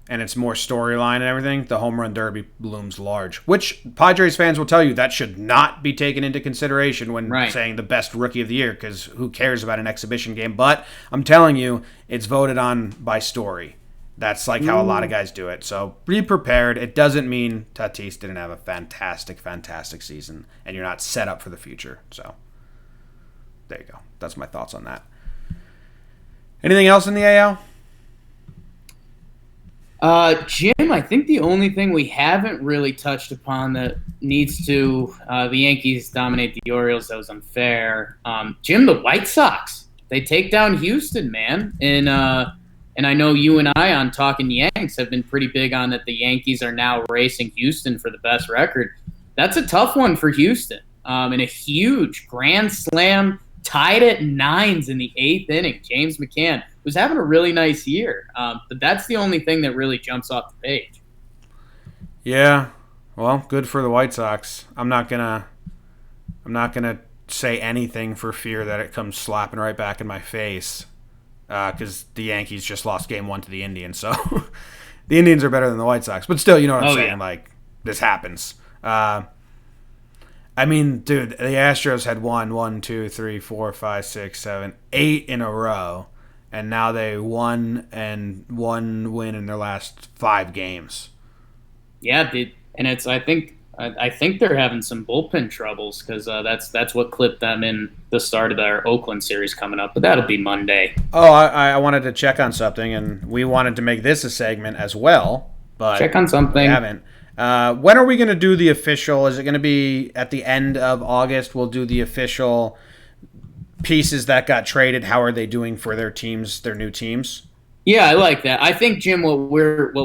and it's more storyline and everything, the home run derby looms large, which Padres fans will tell you that should not be taken into consideration when saying the best rookie of the year because who cares about an exhibition game? But I'm telling you, it's voted on by story. That's like how a lot of guys do it. So be prepared. It doesn't mean Tatis didn't have a fantastic, fantastic season, and you're not set up for the future. So there you go. That's my thoughts on that. Anything else in the AL? Jim, I think the only thing we haven't really touched upon that needs to the Yankees dominate the Orioles. That was unfair. Jim, the White Sox, they take down Houston, man, and I know you and I on Talkin Yanks have been pretty big on that the Yankees are now racing Houston for the best record. That's a tough one for Houston. And a huge grand slam tied at 9s in the 8th inning. James McCann was having a really nice year. But that's the only thing that really jumps off the page. Yeah. Well, good for the White Sox. I'm not gonna say anything for fear that it comes slapping right back in my face. Because the Yankees just lost Game 1 to the Indians, so the Indians are better than the White Sox. But still, you know what I'm saying? Yeah. Like, this happens. I mean, dude, the Astros had won 1, 2, 3, 4, 5, 6, 7, 8 in a row, and now they won and one win in their last 5 games. Yeah, and it's I think they're having some bullpen troubles because that's what clipped them in the start of their Oakland series coming up. But that'll be Monday. Oh, I wanted to check on something, and we wanted to make this a segment as well. But check on something. We haven't. When are we going to do the official? Is it going to be at the end of August? We'll do the official pieces that got traded. How are they doing for their teams, their new teams? Yeah, I like that. I think, Jim, what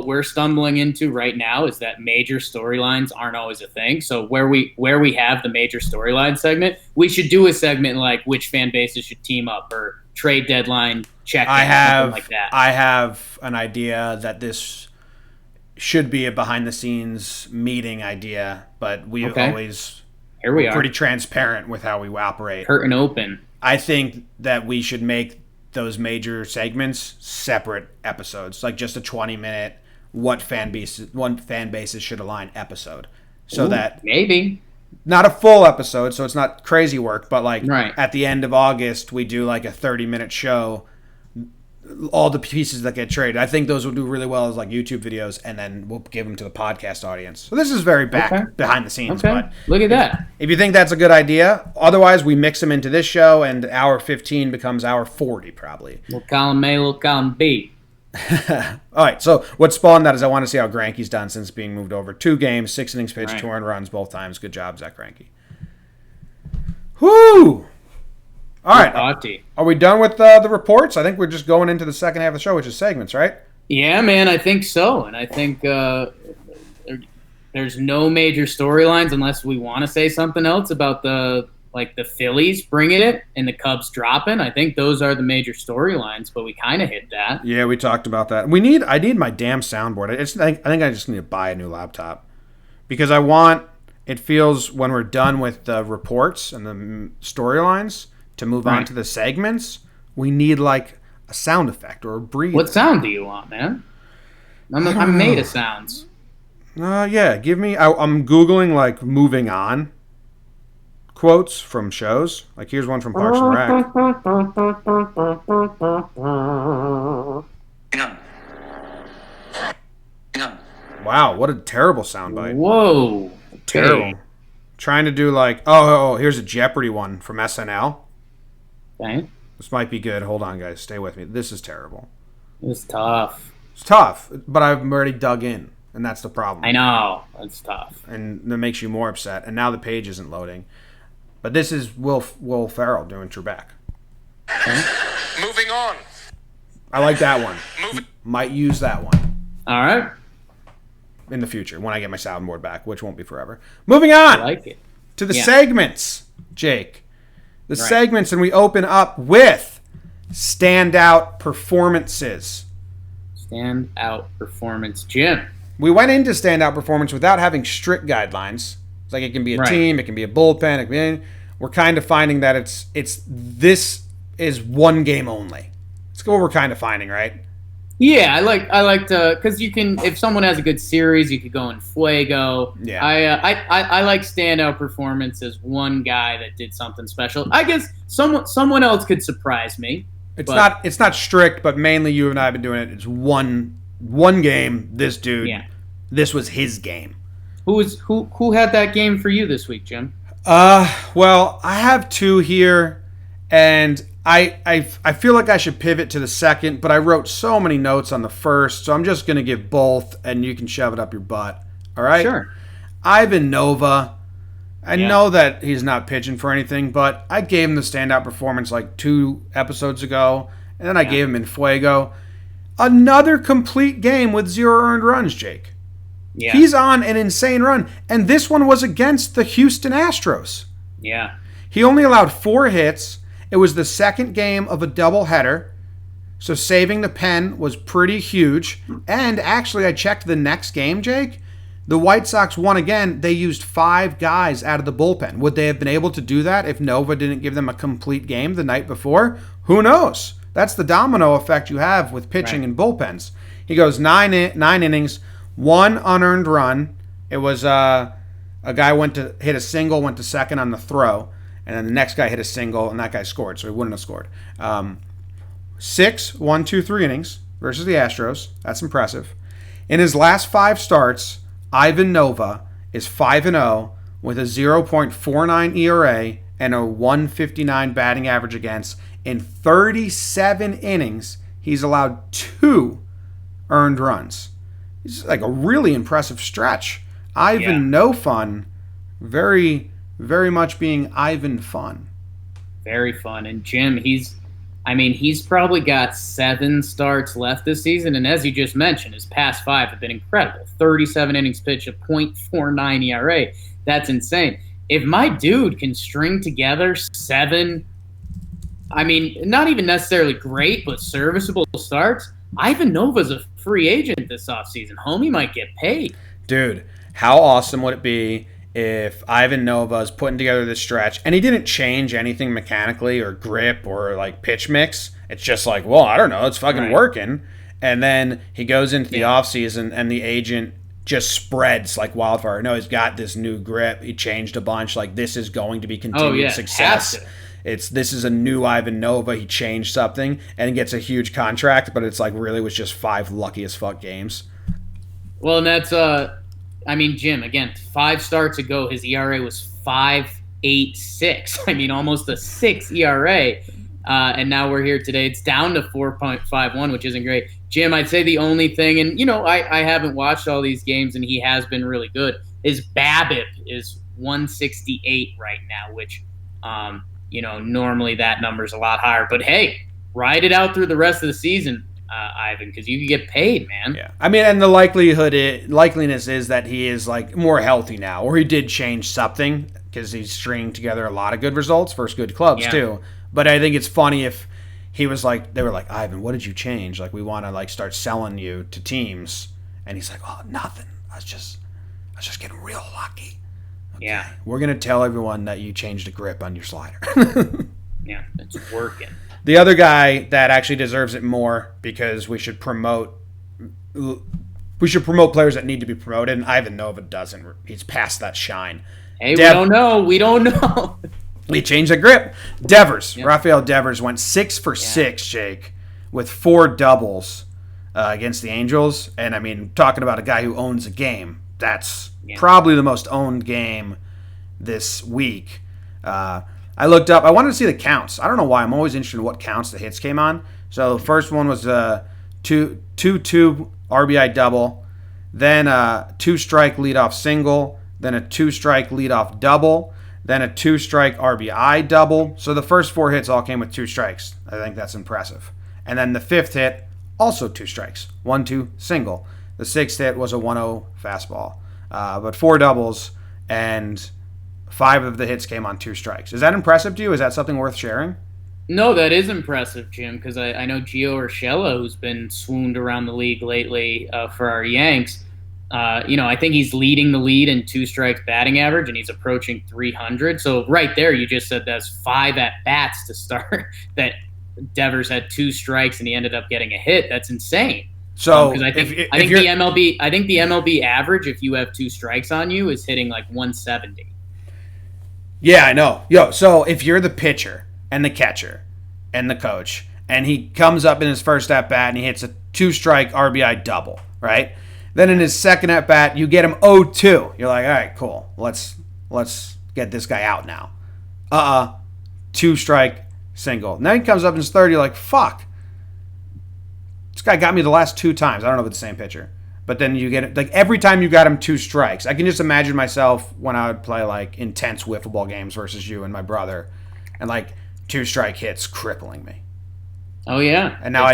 we're stumbling into right now is that major storylines aren't always a thing. So where we have the major storyline segment, we should do a segment like which fan bases should team up or trade deadline check. Something like that. I have an idea that this should be a behind the scenes meeting idea, but we always are pretty transparent with how we operate. Curtain open. I think that we should make those major segments separate episodes, like just a 20-minute one fan bases should align episode, so that maybe not a full episode, so it's not crazy work, but like right. At the end of August we do like a 30-minute show, all the pieces that get traded. I think those will do really well as like YouTube videos, and then we'll give them to the podcast audience. So this is very behind the scenes. Okay. But look at that. If you think that's a good idea, otherwise we mix them into this show, and hour 15 becomes hour 40 probably. We'll column A, we'll column B. All right. So what spawned that is I want to see how Greinke's done since being moved over. 2 games, 6 innings pitched, right. 2 earned runs both times. Good job, Zach Greinke. Whoo! All right. Are we done with the reports? I think we're just going into the second half of the show, which is segments, right? Yeah, man, I think so. And I think there's no major storylines unless we want to say something else about the Phillies bringing it and the Cubs dropping. I think those are the major storylines, but we kind of hit that. Yeah, we talked about that. I need my damn soundboard. I think I just need to buy a new laptop because I want it feels when we're done with the reports and the storylines to move on to the segments, we need like a sound effect or a breather. What sound do you want, man? I'm made of sounds. Yeah, give me. I'm Googling like moving on quotes from shows. Like here's one from Parks and Rec. Wow, what a terrible soundbite. Whoa. Terrible. Okay. Trying to do like, oh, here's a Jeopardy one from SNL. Okay. This might be good. Hold on, guys. Stay with me. This is terrible. It's tough. It's tough, but I've already dug in, and that's the problem. I know. It's tough. And that makes you more upset, and now the page isn't loading. But this is Will Ferrell doing Trebek. Okay. Moving on. I like that one. Might use that one All right. in the future when I get my soundboard back, which won't be forever. Moving on I like it. to the segments, Jake. The Right. segments, and we open up with Standout Performances. Standout performance, Jim. We went into Standout Performance without having strict guidelines. It's like it can be a Right. team, it can be a bullpen, it can be, we're kind of finding that this is one game only. It's what we're kind of finding, right? Yeah, I like to, because you can, if someone has a good series, you could go in fuego. Yeah. I like standout performance as one guy that did something special. I guess someone else could surprise me. It's not strict, but mainly you and I have been doing it. It's one game. This dude, this was his game. Who had that game for you this week, Jim? Well, I have two here, and I feel like I should pivot to the second, but I wrote so many notes on the first, so I'm just gonna give both, and you can shove it up your butt. All right? Sure. Ivan Nova. I know that he's not pitching for anything, but I gave him the standout performance like 2 episodes ago, and then I gave him in Fuego. Another complete game with 0 earned runs, Jake. Yeah. He's on an insane run, and this one was against the Houston Astros. Yeah. He only allowed 4 hits. It was the second game of a doubleheader, so saving the pen was pretty huge. And actually, I checked the next game, Jake. The White Sox won again. They used 5 guys out of the bullpen. Would they have been able to do that if Nova didn't give them a complete game the night before? Who knows? That's the domino effect you have with pitching and bullpens. He goes 9 innings, 1 unearned run. It was a guy went to hit a single, went to second on the throw, and then the next guy hit a single, and that guy scored, so he wouldn't have scored. 6 1-2-3 innings versus the Astros. That's impressive. In his last 5 starts, Ivan Nova is 5-0 with a 0.49 ERA and a 159 batting average against. In 37 innings, he's allowed 2 earned runs. It's like a really impressive stretch. Ivan No Fun, very, very much being Ivan Fun. Very fun. And Jim, he's probably got 7 starts left this season. And as you just mentioned, his past 5 have been incredible. 37 innings pitched, a .49 ERA. That's insane. If my dude can string together 7, not even necessarily great, but serviceable starts, Ivan Nova's a free agent this offseason. Homie might get paid. Dude, how awesome would it be if Ivan Nova is putting together this stretch and he didn't change anything mechanically or grip or like pitch mix? It's just like, well, I don't know, it's fucking working. And then he goes into the offseason and the agent just spreads like wildfire. No, he's got this new grip. He changed a bunch. Like, this is going to be continued success. This is a new Ivan Nova. He changed something and gets a huge contract, but it's like really was just 5 lucky as fuck games. Well, and that's Jim, again, 5 starts ago, his ERA was 5.86. Almost a 6 ERA. And now we're here today. It's down to 4.51, which isn't great. Jim, I'd say the only thing, and I haven't watched all these games, and he has been really good, is BABIP is 168 right now, which, normally that number's a lot higher. But hey, ride it out through the rest of the season, Ivan, because you can get paid, man. Yeah, and the likeliness is that he is like more healthy now, or he did change something because he's stringing together a lot of good results versus good clubs too. But I think it's funny if he was like, they were like, Ivan, what did you change? Like, we want to like start selling you to teams, and he's like, oh, nothing. I was just getting real lucky. Yeah. We're going to tell everyone that you changed the grip on your slider. Yeah, it's working. The other guy that actually deserves it more because we should promote players that need to be promoted, and Ivan Nova doesn't. He's past that shine. Hey, we don't know. We don't know. He changed the grip. Devers. Yep. Rafael Devers went 6 for 6, Jake, with 4 doubles against the Angels. And, I mean, talking about a guy who owns a game, that's probably the most owned game this week. I looked up. I wanted to see the counts. I don't know why. I'm always interested in what counts the hits came on. So the first one was a 2-2 RBI double, then a 2-strike leadoff single, then a 2-strike leadoff double, then a 2-strike RBI double. So the first 4 hits all came with 2 strikes. I think that's impressive. And then the 5th hit, also 2 strikes. 1-2 single. The 6th hit was a 1-0 fastball. But 4 doubles, and 5 of the hits came on 2 strikes. Is that impressive to you? Is that something worth sharing? No, that is impressive, Jim, because I know Gio Urshela, who's been swooned around the league lately for our Yanks. I think he's leading the lead in 2 strikes batting average, and he's approaching 300. So right there, you just said that's 5 at-bats to start that Devers had 2 strikes, and he ended up getting a hit. That's insane. So I think the MLB average, if you have 2 strikes on you, is hitting like 170. Yeah, I know. So if you're the pitcher and the catcher and the coach, and he comes up in his first at-bat and he hits a 2-strike RBI double, right? Then in his second at-bat, you get him 0-2. You're like, all right, cool. Let's get this guy out now. 2-strike single. And then he comes up in his third, you're like, fuck. This guy got me the last 2 times. I don't know if it's the same pitcher. But then you get it, like every time you got him 2 strikes. I can just imagine myself when I would play like intense wiffle ball games versus you and my brother, and like 2-strike hits crippling me. Oh yeah. And now I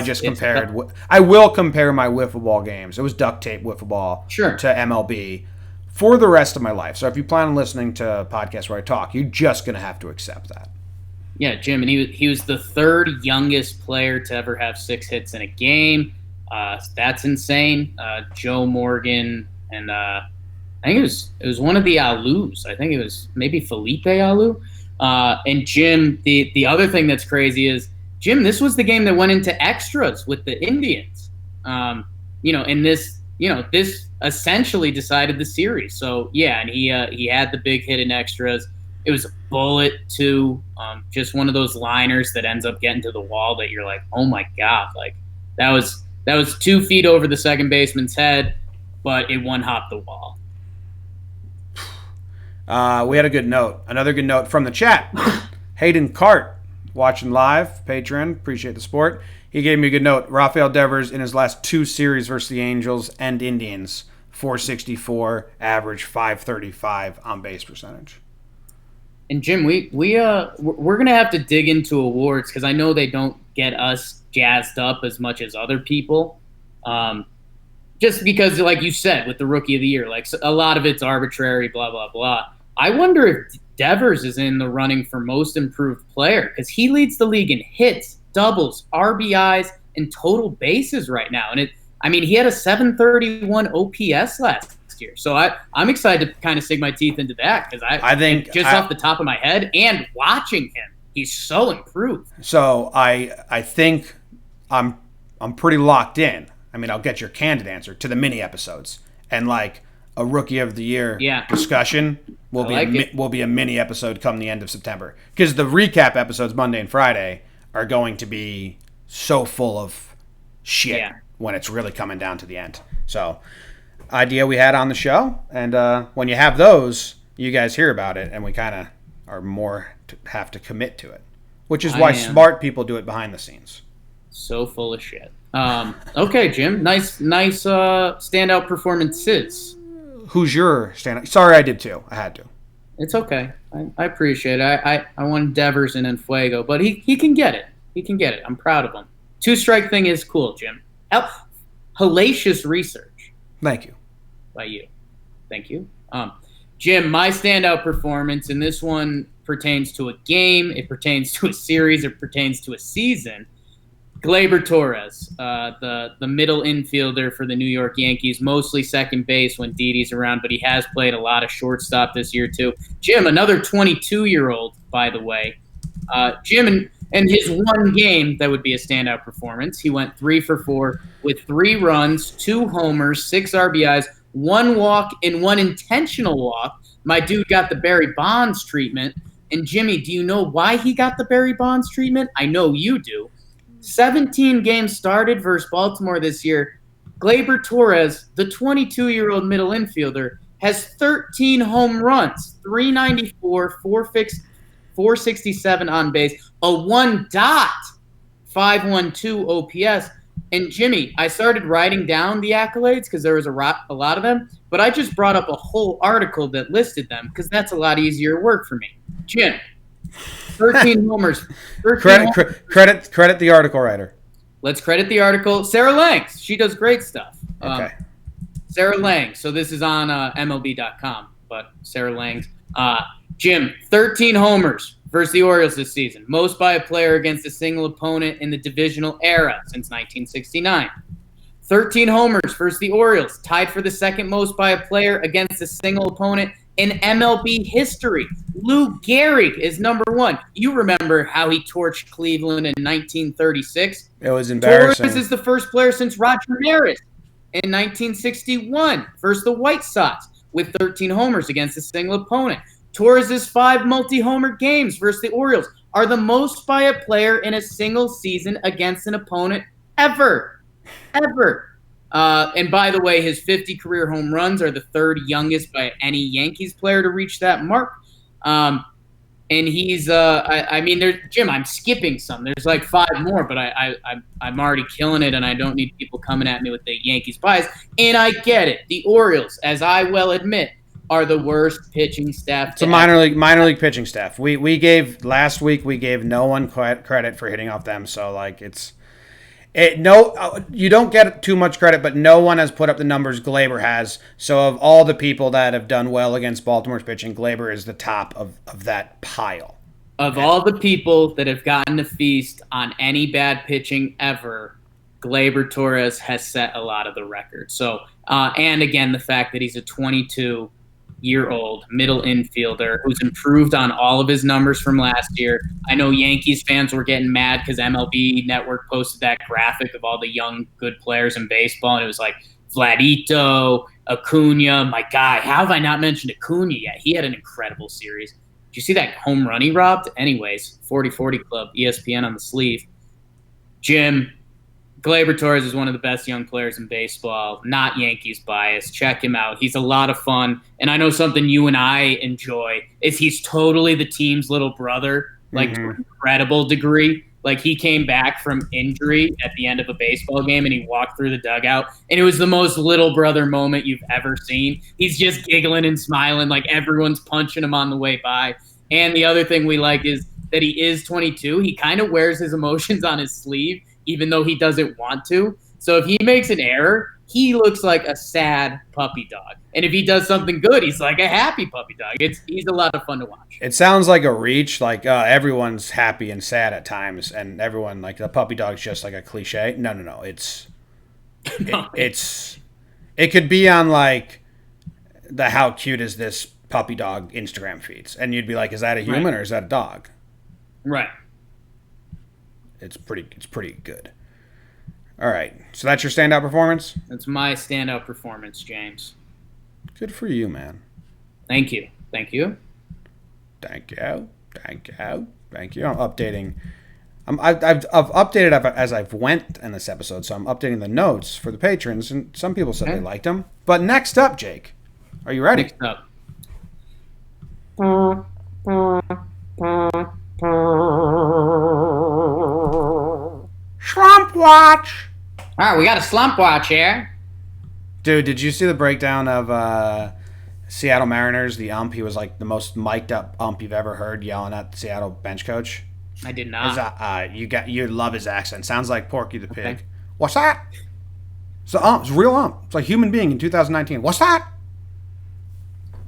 will compare my wiffle ball games. It was duct tape wiffle ball to MLB for the rest of my life. So if you plan on listening to podcasts where I talk, you're just gonna have to accept that. Yeah, Jim, and he was the 3rd youngest player to ever have 6 hits in a game. That's insane. Joe Morgan, and I think it was one of the Alous. I think it was maybe Felipe Alou. And Jim, the other thing that's crazy is, Jim, this was the game that went into extras with the Indians. And this essentially decided the series. So yeah, and he had the big hit in extras. It was a bullet too, just one of those liners that ends up getting to the wall that you're like, oh my god, like that was 2 feet over the second baseman's head, but it one-hopped the wall. We had a good note. Another good note from the chat. Hayden Cart, watching live, patron, appreciate the support. He gave me a good note. Rafael Devers in his last 2 series versus the Angels and Indians, 464, average 535 on base percentage. And Jim, we're gonna have to dig into awards because I know they don't get us jazzed up as much as other people. Just because, like you said, with the Rookie of the Year, like a lot of it's arbitrary, blah blah blah. I wonder if Devers is in the running for Most Improved Player because he leads the league in hits, doubles, RBIs, and total bases right now. And he had a 731 OPS last year. So I'm excited to kind of sink my teeth into that because I think off the top of my head and watching him, he's so improved. So I think I'm pretty locked in. I mean, I'll get your candid answer to the mini episodes, and like a Rookie of the Year discussion will be a mini episode come the end of September, because the recap episodes Monday and Friday are going to be so full of shit when it's really coming down to the end. So, idea we had on the show, and when you have those, you guys hear about it, and we kind of are more have to commit to it, which is why smart people do it behind the scenes. So full of shit. Okay, Jim. Nice standout performances. Who's your standout? Sorry, I did too. I had to. It's okay. I appreciate it. I want Devers and Fuego, but he can get it. He can get it. I'm proud of him. 2-strike thing is cool, Jim. Hellacious research. Thank you. By you. Thank you. Jim, my standout performance, and this one pertains to a game, it pertains to a series, it pertains to a season. Gleyber Torres, the middle infielder for the New York Yankees, mostly second base when Didi's around, but he has played a lot of shortstop this year too. Jim, another 22-year-old, by the way. Jim, in his one game, that would be a standout performance. He went 3 for 4 with 3 runs, 2 homers, 6 RBIs, 1 walk, and 1 intentional walk. My dude got the Barry Bonds treatment. And Jimmy, do you know why he got the Barry Bonds treatment? I know you do. 17 games started versus Baltimore this year. Gleyber Torres, the 22-year-old middle infielder, has 13 home runs, 394, 467 on base, a 1.512 OPS. And Jimmy, I started writing down the accolades because there was a lot of them, but I just brought up a whole article that listed them because that's a lot easier work for me. Jim, 13 homers. 13 Credit the article writer. Let's credit the article. Sarah Langs. She does great stuff. Okay. Sarah Langs. So this is on MLB.com, but Sarah Langs. Jim, 13 homers versus the Orioles this season. Most by a player against a single opponent in the divisional era since 1969. 13 homers versus the Orioles, tied for the second most by a player against a single opponent in MLB history. Lou Gehrig is number 1. You remember how he torched Cleveland in 1936? It was embarrassing. Torres is the first player since Roger Maris in 1961 versus the White Sox with 13 homers against a single opponent. Torres' 5 multi-homer games versus the Orioles are the most by a player in a single season against an opponent ever. And by the way, his 50 career home runs are the 3rd youngest by any Yankees player to reach that mark. And he's, Jim, I'm skipping some. There's like 5 more, but I'm already killing it, and I don't need people coming at me with the Yankees bias. And I get it. The Orioles, as I will admit, are the worst pitching staff. It's a minor league pitching staff. We gave last week. We gave no one credit for hitting off them. So like you don't get too much credit, but no one has put up the numbers Gleyber has. So of all the people that have done well against Baltimore's pitching, Gleyber is the top of that pile. Of all the people that have gotten to feast on any bad pitching ever, Gleyber Torres has set a lot of the records. So, and again, the fact that he's a 22-year-old middle infielder who's improved on all of his numbers from last year. I know Yankees fans were getting mad because MLB Network posted that graphic of all the young, good players in baseball, and it was like Vladito, Acuna, my guy. How have I not mentioned Acuna yet? He had an incredible series. Did you see that home run he robbed? Anyways, 40-40 Club, ESPN on the sleeve. Jim, Gleyber Torres is one of the best young players in baseball, not Yankees bias. Check him out. He's a lot of fun. And I know something you and I enjoy is he's totally the team's little brother, like to an incredible degree. Like he came back from injury at the end of a baseball game and he walked through the dugout. And it was the most little brother moment you've ever seen. He's just giggling and smiling like everyone's punching him on the way by. And the other thing we like is that he is 22. He kind of wears his emotions on his sleeve, even though he doesn't want to. So if he makes an error, he looks like a sad puppy dog. And if he does something good, he's like a happy puppy dog. He's a lot of fun to watch. It sounds like a reach, like everyone's happy and sad at times, and everyone, like the puppy dog's just like a cliche. No. It could be on like the how cute is this puppy dog Instagram feeds. And you'd be like, is that a human or is that a dog? Right. It's pretty good. All right. So that's your standout performance? That's my standout performance, James. Good for you, man. Thank you. Thank you. I'm updating. I've updated as I've went in this episode, so I'm updating the notes for the patrons, and some people said they liked them. But next up, Jake, are you ready? Next up. Slump Watch. All right, we got a Slump Watch here. Dude, did you see the breakdown of Seattle Mariners? The ump, he was like the most mic'd up ump you've ever heard yelling at the Seattle bench coach. I did not. You love his accent. Sounds like Porky the Pig. Okay. What's that? It's the ump. It's a real ump. It's like a human being in 2019. What's that?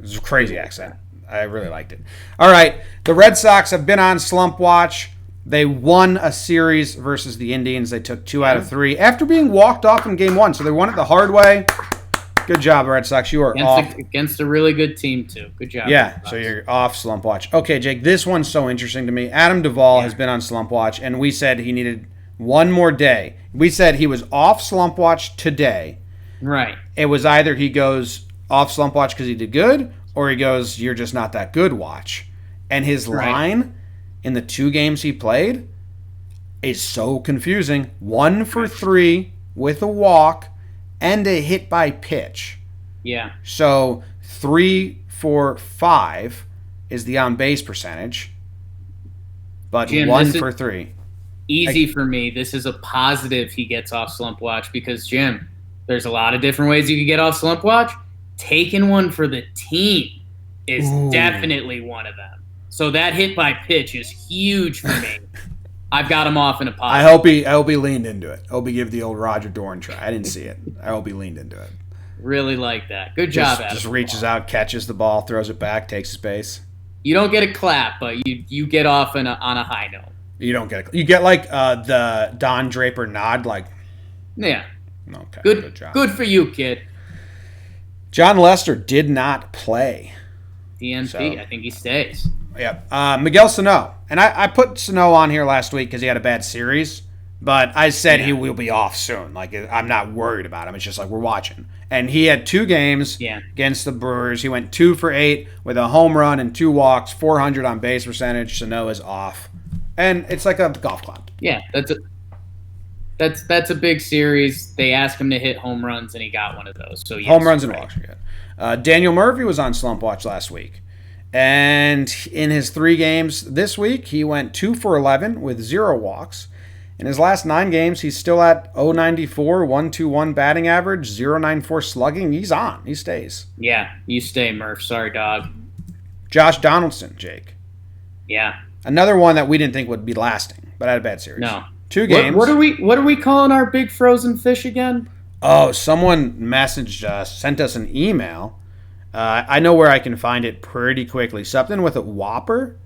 It's a crazy accent. I really liked it. All right, the Red Sox have been on Slump Watch. They won a series versus the Indians. They took 2 out of 3 after being walked off in game 1. So they won it the hard way. Good job, Red Sox. You are off. Against a really good team, too. Good job. Yeah, so you're off Slump Watch. Okay, Jake, this one's so interesting to me. Adam Duvall has been on Slump Watch, and we said he needed one more day. We said he was off Slump Watch today. Right. It was either he goes off Slump Watch because he did good, or he goes, you're just not that good, watch. And his line in the 2 games he played is so confusing. 1 for 3 with a walk and a hit by pitch. Yeah. So 3 for 5 is the on base percentage, but Jim, 1 for 3. Easy for me. This is a positive he gets off Slump Watch because, Jim, there's a lot of different ways you can get off Slump Watch. Taking one for the team is definitely one of them. So that hit by pitch is huge for me. I've got him off in a positive. I hope he leaned into it. I hope he gave the old Roger Dorn try. I didn't see it. I hope he leaned into it. Really like that. Good job, Adam. Just reaches out, catches the ball, throws it back, takes his base. You don't get a clap, but you get off on a high note. You don't get you get like the Don Draper nod, like. Yeah. Okay. Good job. Good for you, kid. John Lester did not play. DNP. So, I think he stays. Yeah. Miguel Sano. And I put Sano on here last week because he had a bad series. But I said he will be off soon. Like, I'm not worried about him. It's just like we're watching. And he had 2 games against the Brewers. He went 2 for 8 with a home run and 2 walks, 400 on base percentage. Sano is off. And it's like a golf club. Yeah, that's a big series. They asked him to hit home runs, and he got one of those. So yes, home runs and walks are good. Daniel Murphy was on Slump Watch last week. And in his 3 games this week, he went 2 for 11 with 0 walks. In his last 9 games, he's still at 0.94, 1.21 batting average, 0.94 slugging. He's on. He stays. Yeah, you stay, Murph. Sorry, dog. Josh Donaldson, Jake. Yeah. Another one that we didn't think would be lasting, but had a bad series. No. 2 games. What are we calling our big frozen fish again? Oh, someone messaged us, sent us an email. I know where I can find it pretty quickly. Something with a whopper.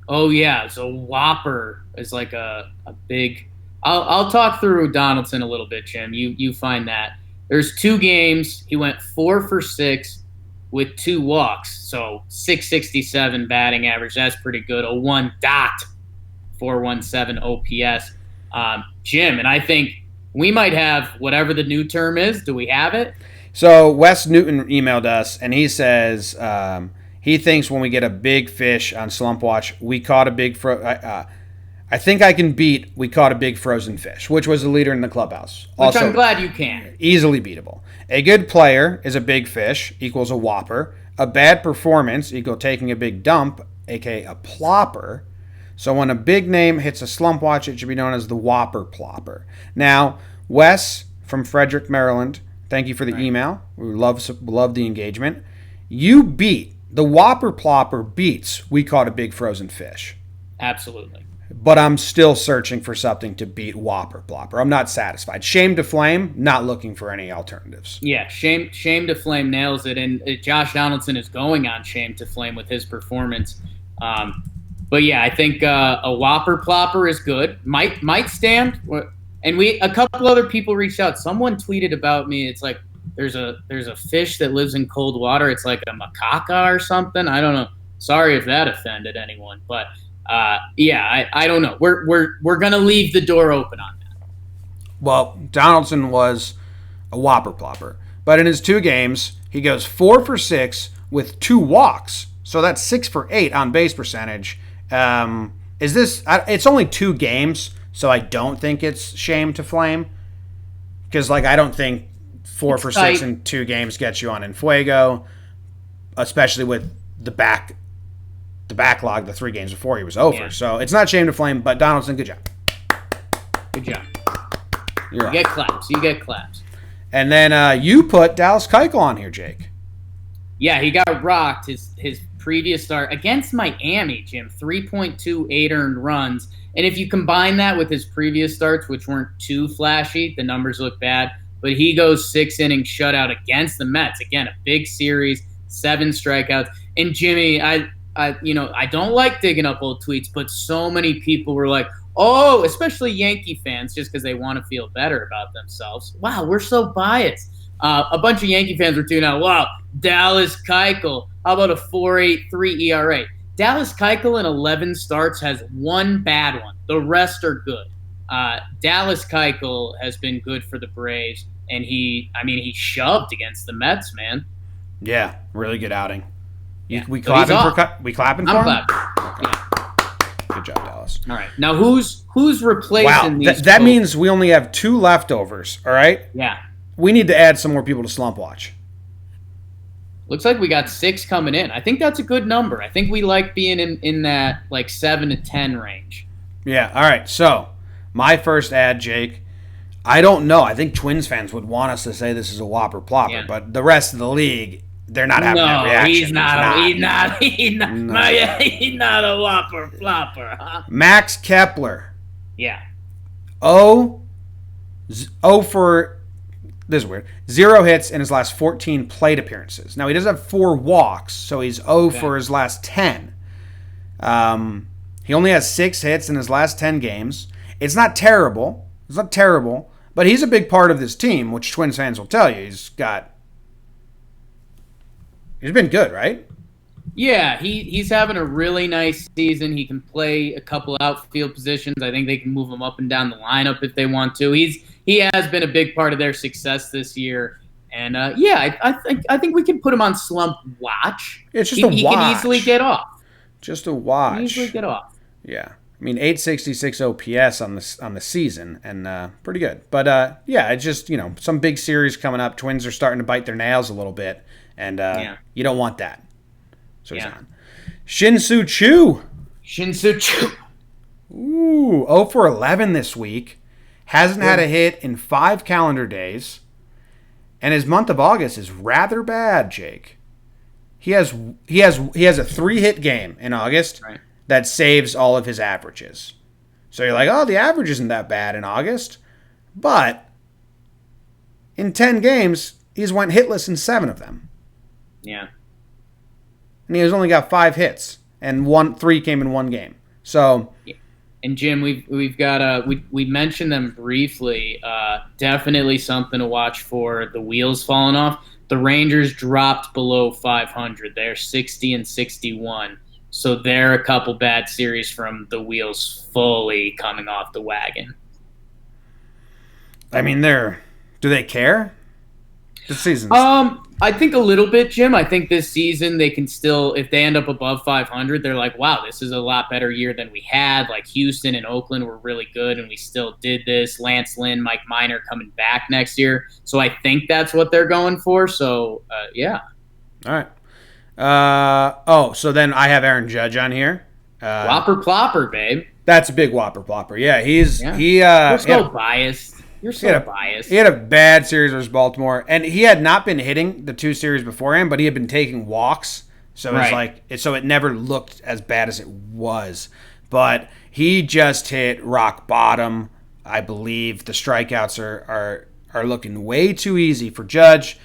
Oh yeah, so whopper is like a big. I'll talk through Donaldson a little bit, Jim. You find that there's 2 games. He went 4 for 6 with 2 walks, so 667 batting average. That's pretty good. A 1.417 OPS. Jim, and I think we might have whatever the new term is. Do we have it? So Wes Newton emailed us, and he says he thinks when we get a big fish on Slump Watch, we caught a big I think I can beat we caught a big frozen fish, which was the leader in the clubhouse. Which also, I'm glad you can. Easily beatable. A good player is a big fish, equals a whopper. A bad performance equal taking a big dump, a.k.a. a plopper. So when a big name hits a Slump Watch, it should be known as the Whopper Plopper. Now, Wes from Frederick, Maryland, thank you for the email. We love the engagement. You beat the Whopper Plopper beats we caught a big frozen fish. Absolutely. But I'm still searching for something to beat Whopper Plopper. I'm not satisfied. Shame to Flame, not looking for any alternatives. Yeah, Shame to Flame nails it, and Josh Donaldson is going on Shame to Flame with his performance. But yeah, I think a Whopper Plopper is good. Might stand. And a couple other people reached out. Someone tweeted about me. It's like there's a fish that lives in cold water. It's like a macaca or something. I don't know. Sorry if that offended anyone, but yeah, I don't know. We're gonna leave the door open on that. Well, Donaldson was a Whopper Plopper, but in his 2 games, he goes 4 for 6 with 2 walks. So that's 6 for 8 on base percentage. It's only 2 games, so I don't think it's Shame to Flame. Because, I don't think 4 for 6 in 2 games gets you on in Fuego, especially with the backlog, the 3 games before he was over. Yeah. So it's not Shame to Flame, but Donaldson, good job. Good job. You get claps. You get claps. And then you put Dallas Keuchel on here, Jake. Yeah, he got rocked. His previous start against Miami, Jim, 3.28 earned runs. And if you combine that with his previous starts, which weren't too flashy, the numbers look bad. But he goes 6-inning shutout against the Mets. Again, a big series, 7 strikeouts. And Jimmy, I don't like digging up old tweets, but so many people were like, oh, especially Yankee fans, just because they want to feel better about themselves. Wow, we're so biased. A bunch of Yankee fans were tuning out. Wow, Dallas Keuchel. How about a 4.83 ERA? Dallas Keuchel in 11 starts has one bad one. The rest are good. Dallas Keuchel has been good for the Braves, and he shoved against the Mets, man. Yeah, really good outing. Yeah. We So he's clapping off. for we clapping for I'm him? clapping. Okay. Yeah. Good job, Dallas. All right. Now who's replacing Wow, these? that folks? means we only have 2 leftovers. All right, Yeah. we need to add some more people to Slump Watch. Looks like we got 6 coming in. I think that's a good number. I think we like being in that like 7 to 10 range. Yeah. All right. So my first ad, Jake. I don't know. I think Twins fans would want us to say this is a whopper plopper, Yeah. but the rest of the league, they're not having that No, reaction. he's not. No. He's not a whopper flopper, huh? Max Kepler. Yeah. Oh for this is weird. 0 hits in his last 14 plate appearances. Now he does have 4 walks, so he's 0 for his last 10. He only has 6 hits in his last 10 games. It's not terrible. But he's a big part of this team, which Twins fans will tell you. He's been good, right? Yeah, he's having a really nice season. He can play a couple outfield positions. I think they can move him up and down the lineup if they want to. He has been a big part of their success this year. And I think we can put him on Slump Watch. It's just a watch. He can easily get off. Just a watch. Easily get off. Yeah. I mean, 866 OPS on the season, and pretty good. But it's just some big series coming up. Twins are starting to bite their nails a little bit, and you don't want that. So he's on. Shin-Soo Choo. Ooh, 0 for 11 this week. Hasn't had a hit in 5 calendar days, and his month of August is rather bad, Jake. He has a 3-hit game in August. Right. That saves all of his averages. So you're like, oh, the average isn't that bad in August. But in 10 games, he's went hitless in 7 of them. Yeah. And he has only got 5 hits, and 3 came in 1 game. So, and Jim, we've got we mentioned them briefly. Definitely something to watch for. The wheels falling off. The Rangers dropped below 500. They're 60 and 61. So they're a couple bad series from the wheels fully coming off the wagon. I mean, do they care? This season. I think a little bit, Jim. I think this season they can still, if they end up above 500, they're like, wow, this is a lot better year than we had. Like Houston and Oakland were really good, and we still did this. Lance Lynn, Mike Minor coming back next year. So I think that's what they're going for. So, yeah. All right. So then I have Aaron Judge on here. Whopper plopper, babe. That's a big whopper plopper. Yeah, You're so biased. You're so biased. He had a bad series versus Baltimore, and he had not been hitting the 2 series beforehand, but he had been taking walks. So it never looked as bad as it was. But he just hit rock bottom. I believe the strikeouts are looking way too easy for Judge.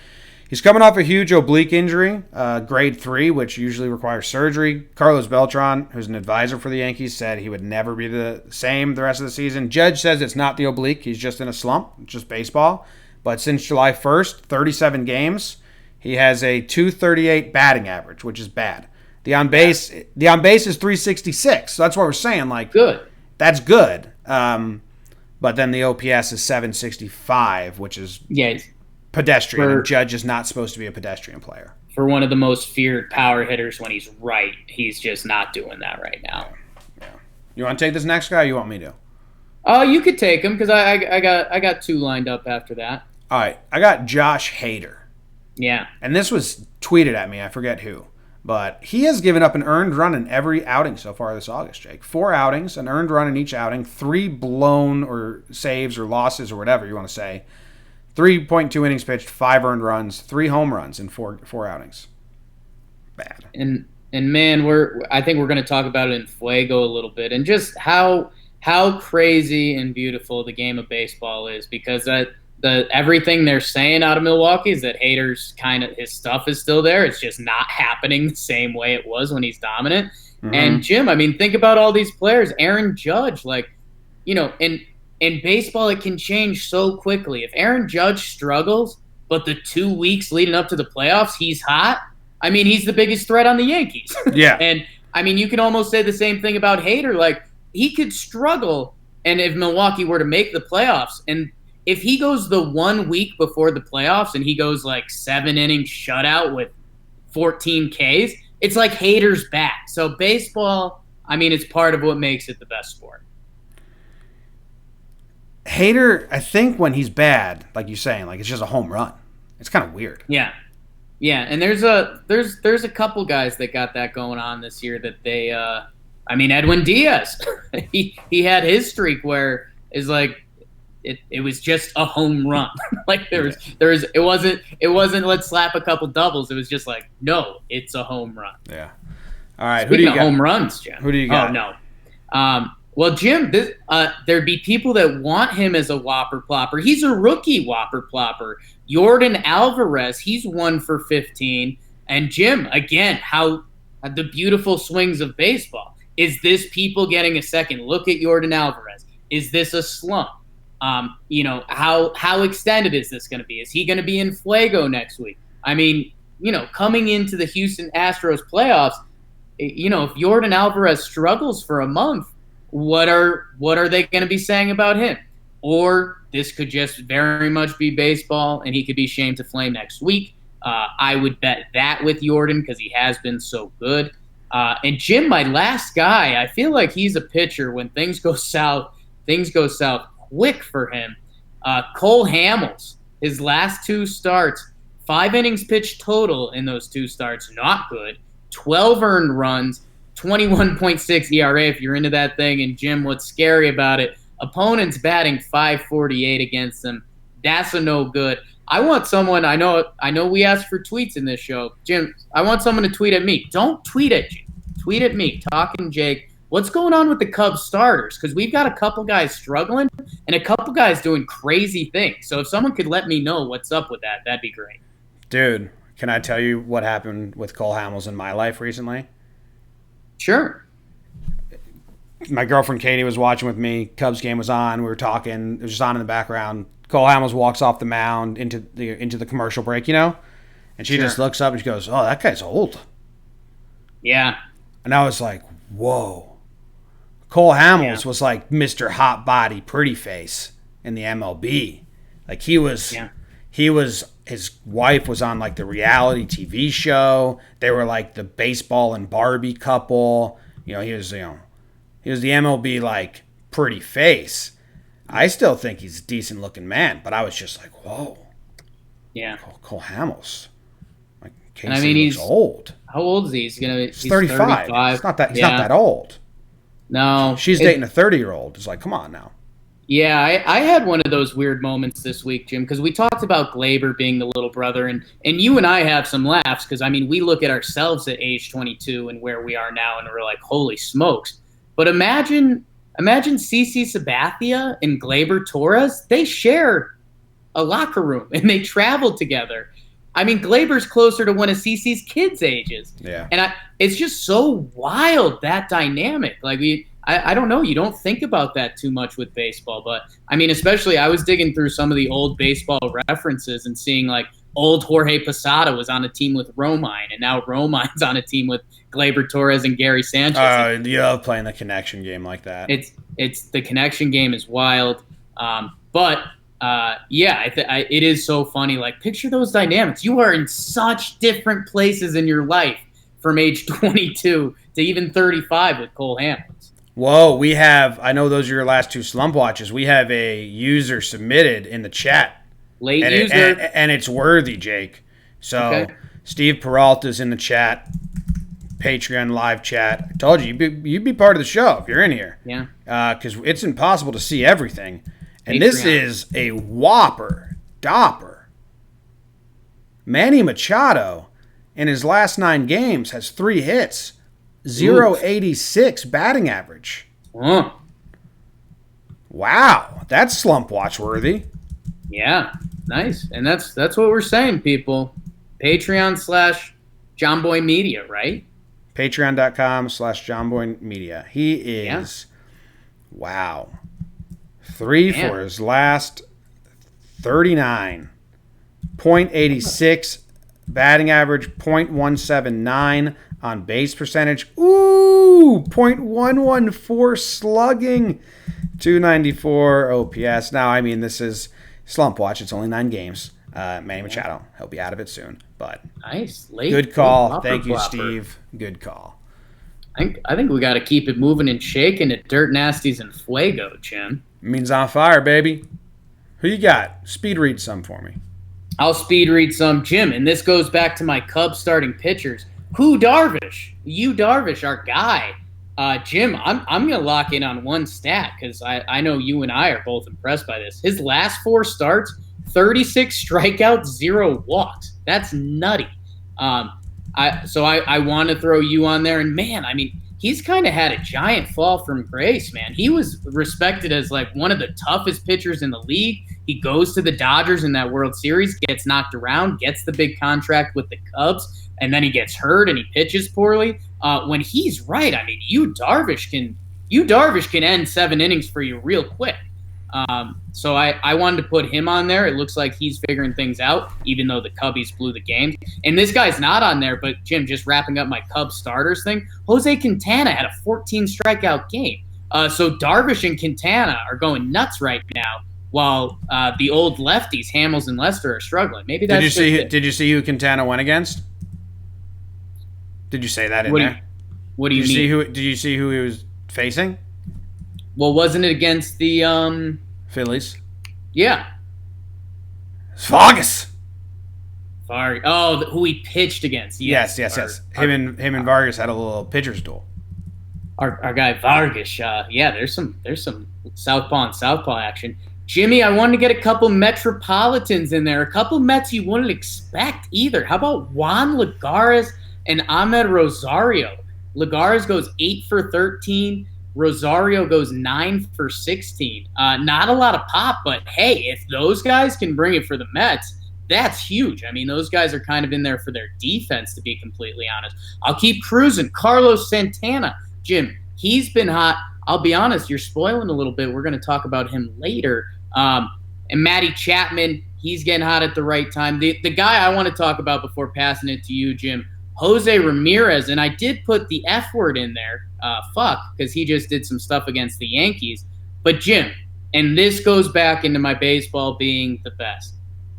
He's coming off a huge oblique injury, grade 3, which usually requires surgery. Carlos Beltran, who's an advisor for the Yankees, said he would never be the same the rest of the season. Judge says it's not the oblique. He's just in a slump. It's just baseball. But since July 1st, 37 games, he has a .238 batting average, which is bad. The on base is 366. So that's what we're saying. Like, good. That's good. But then the OPS is 765, which is pedestrian. And Judge is not supposed to be a pedestrian player. For one of the most feared power hitters when he's right, he's just not doing that right now. Yeah. You want to take this next guy, or you want me to? You could take him because I got 2 lined up after that. All right, I got Josh Hader. Yeah. And this was tweeted at me. I forget who. But he has given up an earned run in every outing so far this August, Jake. 4 outings, an earned run in each outing, 3 blown or saves or losses or whatever you want to say. 3.2 innings pitched, 5 earned runs, 3 home runs in 4 outings. Bad. And man, I think we're going to talk about it in Fuego a little bit, and just how crazy and beautiful the game of baseball is, because everything they're saying out of Milwaukee is that Hader's his stuff is still there. It's just not happening the same way it was when he's dominant. Mm-hmm. And Jim, I mean, think about all these players. Aaron Judge, in baseball, it can change so quickly. If Aaron Judge struggles, but the 2 weeks leading up to the playoffs, he's hot. I mean, he's the biggest threat on the Yankees. Yeah. And I mean, you can almost say the same thing about Hader. Like, he could struggle, and if Milwaukee were to make the playoffs, and if he goes the 1 week before the playoffs and he goes like 7-inning shutout with 14 Ks, it's like Hader's back. So baseball, I mean, it's part of what makes it the best sport. Hader, I think when he's bad, like you're saying, like it's just a home run. It's kind of weird. Yeah. Yeah, and there's a couple guys that got that going on this year that they I mean, Edwin Diaz. he had his streak where it's like it was just a home run. Like it wasn't let's slap a couple doubles. It was just like, no, it's a home run. Yeah. All right, Speaking of home runs, Jim. Who do you got? Oh no. Well, Jim, there'd be people that want him as a whopper plopper. He's a rookie whopper plopper. Jordan Alvarez, he's 1 for 15. And Jim, again, how the beautiful swings of baseball. Is this people getting a second look at Jordan Alvarez? Is this a slump? How extended is this going to be? Is he going to be in Fuego next week? I mean, coming into the Houston Astros playoffs, if Jordan Alvarez struggles for a month, what are they going to be saying about him? Or this could just very much be baseball, and he could be shamed to flame next week. I would bet that with Jordan because he has been so good. And Jim, my last guy, I feel like he's a pitcher. When things go south quick for him. Cole Hamels, his last 2 starts, 5 innings pitched total in those 2 starts, not good. 12 earned runs, 21.6 ERA if you're into that thing. And Jim, what's scary about it, opponents batting .548 against them. That's a no good. I want someone, I know we asked for tweets in this show. Jim, I want someone to tweet at me. Don't tweet at Jim. Tweet at me, Talkin Jake. What's going on with the Cubs starters? Because we've got a couple guys struggling and a couple guys doing crazy things. So if someone could let me know what's up with that, that'd be great. Dude, can I tell you what happened with Cole Hamels in my life recently? Sure. My girlfriend Katie was watching with me. Cubs game was on. We were talking. It was just on in the background. Cole Hamels walks off the mound into the commercial break, and she just looks up and she goes, "Oh, that guy's old." Yeah. And I was like, "Whoa." Cole Hamels was like Mr. Hot Body Pretty Face in the MLB. Like he was his wife was on like the reality TV show. They were like the baseball and Barbie couple. He was the MLB like pretty face. I still think he's a decent looking man, but I was just like, whoa. Yeah. Cole Hamels. Like Casey and I mean, he's old. How old is he? He's 35. He's not that old. No. She's dating a 30-year-old. It's like, come on now. Yeah, I had one of those weird moments this week, Jim, because we talked about Glaber being the little brother, and you and I have some laughs because, I mean, we look at ourselves at age 22 and where we are now, and we're like, holy smokes. But imagine CC Sabathia and Glaber Torres. They share a locker room, and they travel together. I mean, Glaber's closer to one of CC's kids' ages. Yeah. And it's just so wild, that dynamic. Like, I don't know. You don't think about that too much with baseball. But, I mean, especially I was digging through some of the old baseball references and seeing, like, old Jorge Posada was on a team with Romine, and now Romine's on a team with Glaber Torres and Gary Sanchez. You love playing the connection game like that. It's the connection game is wild. It is so funny. Like, picture those dynamics. You are in such different places in your life from age 22 to even 35 with Cole Hamels. Whoa, I know those are your last 2 slump watches. We have a user submitted in the chat. And it's worthy, Jake. So, okay. Steve Peralta's in the chat. Patreon live chat. I told you, you'd be part of the show if you're in here. Yeah. Because it's impossible to see everything. And Patreon. This is a whopper, dopper. Manny Machado, in his last 9 games, has 3 hits, 0.86 batting average. Huh. Wow, that's slump watch worthy. Yeah, nice. And that's what we're saying, people. Patreon/JohnBoy Media, right? Patreon.com/JohnBoyMedia. He Yeah. is, wow, 3 Man. for his last 39. .86 batting average, .179 on base percentage. Ooh, .114 slugging, 294 OPS. Now, I mean, this is Slump Watch. It's only 9 games. Manny Machado, he'll be out of it soon. But Nice. Late. good call. Late Thank you, flopper. Steve. Good call. I think we got to keep it moving and shaking at Dirt Nasties and Fuego, Jim. It means on fire, baby. Who you got? Speed read some for me. I'll speed read some, Jim, and this goes back to my Cubs starting pitchers. Darvish, our guy. Jim, I'm gonna lock in on one stat because I know you and I are both impressed by this. His last 4 starts, 36 strikeouts, 0 walks. That's nutty. I want to throw you on there, and man, I mean, he's kind of had a giant fall from grace, man. He was respected as like one of the toughest pitchers in the league. He goes to the Dodgers in that World Series, gets knocked around, gets the big contract with the Cubs, and then he gets hurt and he pitches poorly. When he's right, I mean, Darvish can end 7 innings for you real quick. So I wanted to put him on there. It looks like he's figuring things out, even though the Cubbies blew the game. And this guy's not on there, but Jim, just wrapping up my Cubs starters thing, Jose Quintana had a 14 strikeout game. So Darvish and Quintana are going nuts right now, while the old lefties, Hamels and Lester, are struggling. Maybe that's Did you see who Quintana went against? Did you say that in there? What do you mean? Did you see who he was facing? Well, wasn't it against the Phillies. Yeah. It's Vargas. Who he pitched against. Yes. Him and Vargas had a little pitcher's duel. Our guy Vargas. Yeah, there's some southpaw and southpaw action. Jimmy, I wanted to get a couple Metropolitans in there. A couple Mets you wouldn't expect either. How about Juan Lagares and Ahmed Rosario? Lagares goes 8 for 13. Rosario goes 9 for 16. Not a lot of pop, but hey, if those guys can bring it for the Mets, that's huge. I mean, those guys are kind of in there for their defense, to be completely honest. I'll keep cruising. Carlos Santana. Jim, he's been hot. I'll be honest, you're spoiling a little bit. We're going to talk about him later. And Matty Chapman, he's getting hot at the right time. The guy I want to talk about before passing it to you, Jim, Jose Ramirez, and I did put the F word in there, because he just did some stuff against the Yankees. But Jim, and this goes back into my baseball being the best.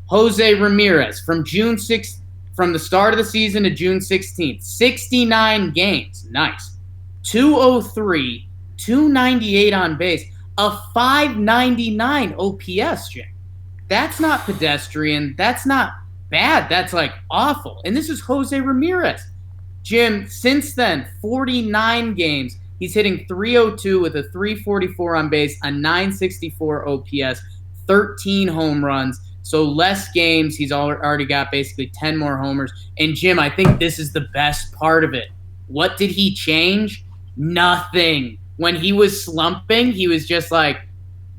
Jose Ramirez, from the start of the season to June 16th, 69 games, nice. 203, 298 on base, a 599 OPS, Jim. That's not pedestrian. That's not bad. That's like awful. And this is Jose Ramirez. Jim, since then, 49 games. He's hitting 302 with a 344 on base, a 964 OPS, 13 home runs. So less games. He's already got basically 10 more homers. And Jim, I think this is the best part of it. What did he change? Nothing. When he was slumping, he was just like,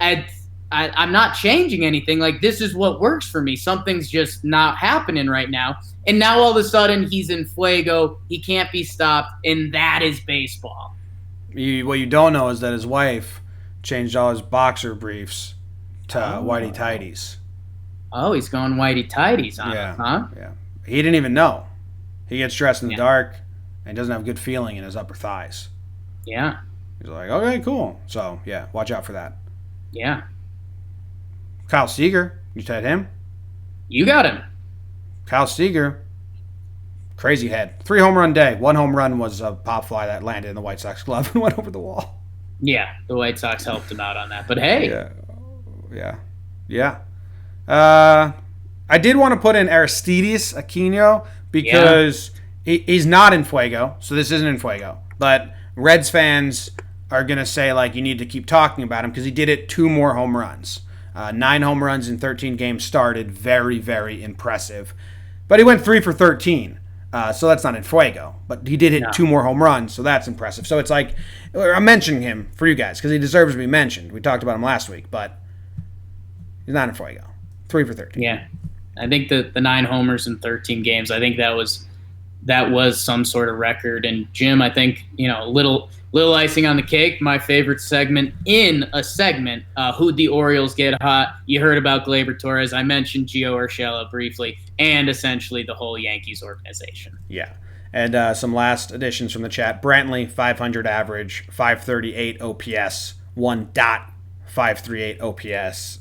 I'm not changing anything. Like, this is what works for me. Something's just not happening right now. And now all of a sudden he's in fuego. He can't be stopped. And that is baseball. What you don't know is that his wife changed all his boxer briefs to whitey tighties. Oh, he's going whitey tighties on him, huh? Yeah. He didn't even know. He gets dressed in the dark and doesn't have good feeling in his upper thighs. Yeah. He's like, okay, cool. So, yeah, watch out for that. Yeah. Kyle Seager, you said him? You got him. Kyle Seager, crazy head. 3 home run day. 1 home run was a pop fly that landed in the White Sox glove and went over the wall. Yeah, the White Sox helped him out on that. But hey. Yeah. I did want to put in Aristides Aquino because he's not in fuego, so this isn't in fuego. But Reds fans are going to say, like, you need to keep talking about him because he did it 2 more home runs. 9 home runs in 13 games started. Very, very impressive. But he went 3 for 13, so that's not in fuego. But he did hit 2 more home runs, so that's impressive. So it's like, I'm mentioning him for you guys because he deserves to be mentioned. We talked about him last week, but he's not in fuego. 3 for 13. Yeah. I think the 9 homers in 13 games, I think that was some sort of record. And Jim, I think, little icing on the cake, my favorite segment in a segment, who'd the Orioles get hot? You heard about Gleyber Torres. I mentioned Gio Urshela briefly, and essentially the whole Yankees organization. Yeah. And some last additions from the chat. Brantley, 500 average, 538 OPS, 1.538 OPS.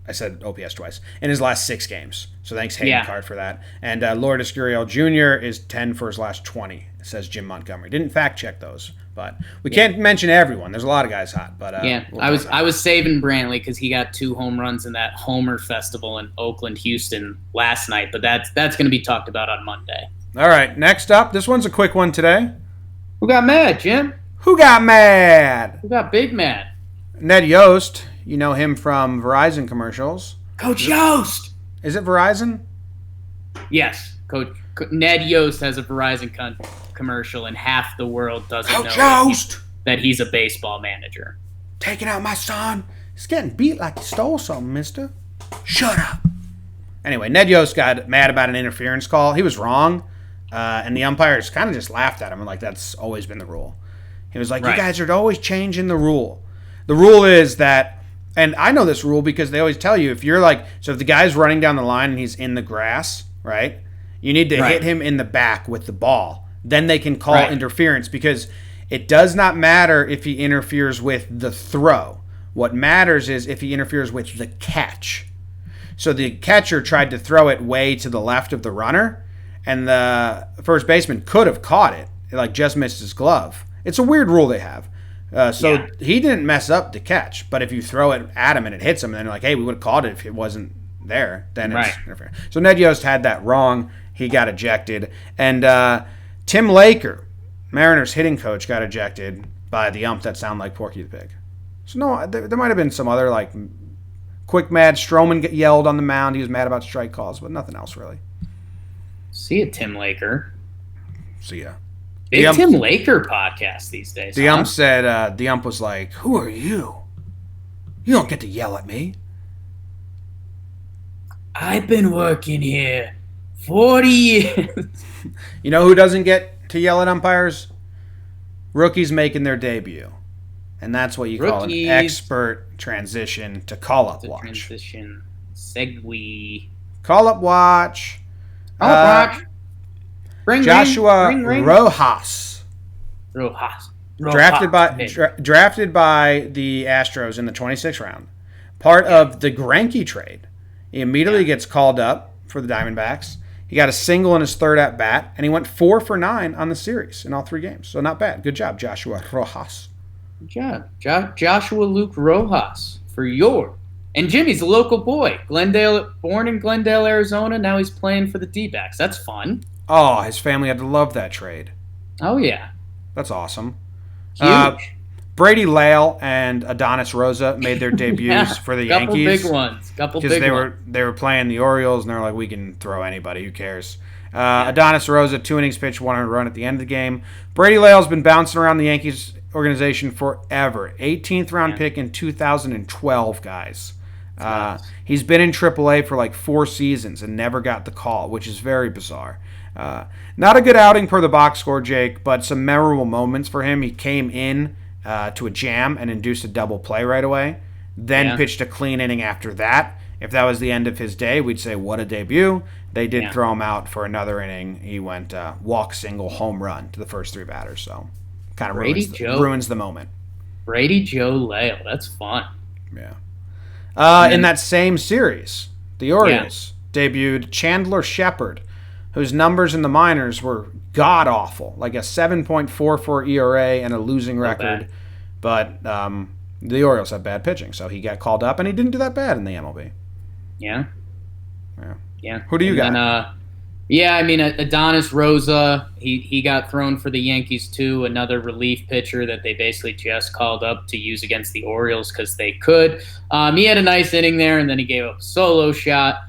I said OPS twice in his last 6 games. So thanks, Hayden Card, for that. And Lourdes Gurriel Jr. is 10 for his last 20, says Jim Montgomery. Didn't fact check those, but we can't mention everyone. There's a lot of guys hot. But I was saving Brantley because he got 2 home runs in that Homer Festival in Oakland, Houston last night. But that's going to be talked about on Monday. All right, next up, this one's a quick one today. Who got mad, Jim? Who got mad? Who got big mad? Ned Yost. You know him from Verizon commercials. Coach Yost! Is it Verizon? Yes. Ned Yost has a Verizon commercial, and half the world doesn't Coach know Yost! That he's a baseball manager. Taking out my son. He's getting beat like he stole something, mister. Shut up. Anyway, Ned Yost got mad about an interference call. He was wrong, and the umpires kind of just laughed at him and like, that's always been the rule. He was like, You guys are always changing the rule. The rule is that, and I know this rule because they always tell you, if you're like, so if the guy's running down the line and he's in the grass, right, you need to hit him in the back with the ball. Then they can call interference, because it does not matter if he interferes with the throw. What matters is if he interferes with the catch. So the catcher tried to throw it way to the left of the runner, and the first baseman could have caught it. It like just missed his glove. It's a weird rule they have. He didn't mess up the catch, but if you throw it at him and it hits him, and then you're like, hey, we would have caught it if it wasn't there, then it's interference. So Ned Yost had that wrong. He got ejected. And Tim Laker, Mariners hitting coach, got ejected by the ump that sounded like Porky the Pig. So no, there might have been some other like quick mad. Stroman yelled on the mound. He was mad about strike calls, but nothing else really. See ya, Tim Laker. See ya. Big Tim Laker podcast these days. The ump said, the ump was like, who are you? You don't get to yell at me. I've been working here 40 years. You know who doesn't get to yell at umpires? Rookies making their debut. And that's what you call an expert transition to call-up watch. Transition segue. Call-up watch. Watch. Joshua Rojas. Drafted by the Astros in the 26th round. Part of the Greinke trade. He immediately gets called up for the Diamondbacks. He got a single in his third at-bat, and he went 4 for 9 on the series in all 3 games. So not bad. Good job, Joshua Rojas. Good job. Joshua Luke Rojas for your. And Jimmy's a local boy. Born in Glendale, Arizona. Now he's playing for the D-backs. That's fun. Oh, his family had to love that trade. Oh, yeah. That's awesome. Huge. Brady Lale and Adonis Rosa made their debuts for the Yankees. Couple big ones. They were playing the Orioles, and they're like, we can throw anybody. Who cares? Adonis Rosa, 2 innings pitched, 1 run at the end of the game. Brady Lale's been bouncing around the Yankees organization forever. 18th round pick in 2012, guys. He's been in AAA for like 4 seasons and never got the call, which is very bizarre. Not a good outing per the box score, Jake, but some memorable moments for him. He came in to a jam and induced a double play right away, then pitched a clean inning after that. If that was the end of his day, we'd say, what a debut. They did throw him out for another inning. He went walk, single, home run to the first 3 batters, so kind of ruins the moment. Brady Joe Lale, that's fun. Yeah. In that same series, the Orioles debuted Chandler Shepard, whose numbers in the minors were god-awful, like a 7.44 ERA and a losing record. But the Orioles have bad pitching, so he got called up, and he didn't do that bad in the MLB. Yeah. Who do you got? Adonis Rosa, he got thrown for the Yankees, too, another relief pitcher that they basically just called up to use against the Orioles because they could. He had a nice inning there, and then he gave up a solo shot.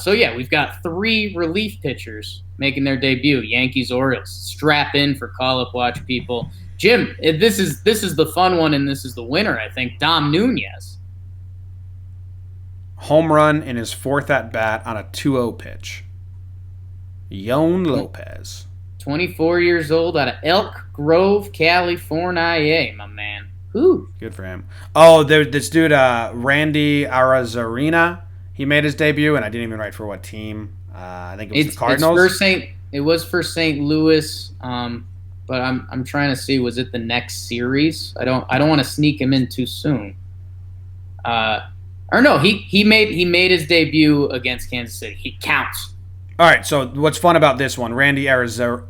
We've got 3 relief pitchers making their debut. Yankees, Orioles. Strap in for call-up watch, people. Jim, this is the fun one, and this is the winner, I think. Dom Nunez. home run in his 4th at-bat on a 2-0 pitch. Yon Lopez. 24 years old out of Elk Grove, California, my man. Ooh. Good for him. Oh, this dude, Randy Arozarena, he made his debut, and I didn't even write for what team. I think it was the Cardinals. It was for St. Louis, but I'm trying to see, was it the next series? I don't want to sneak him in too soon. Or no, he made his debut against Kansas City. He counts. All right, so what's fun about this one, Randy Arozarena,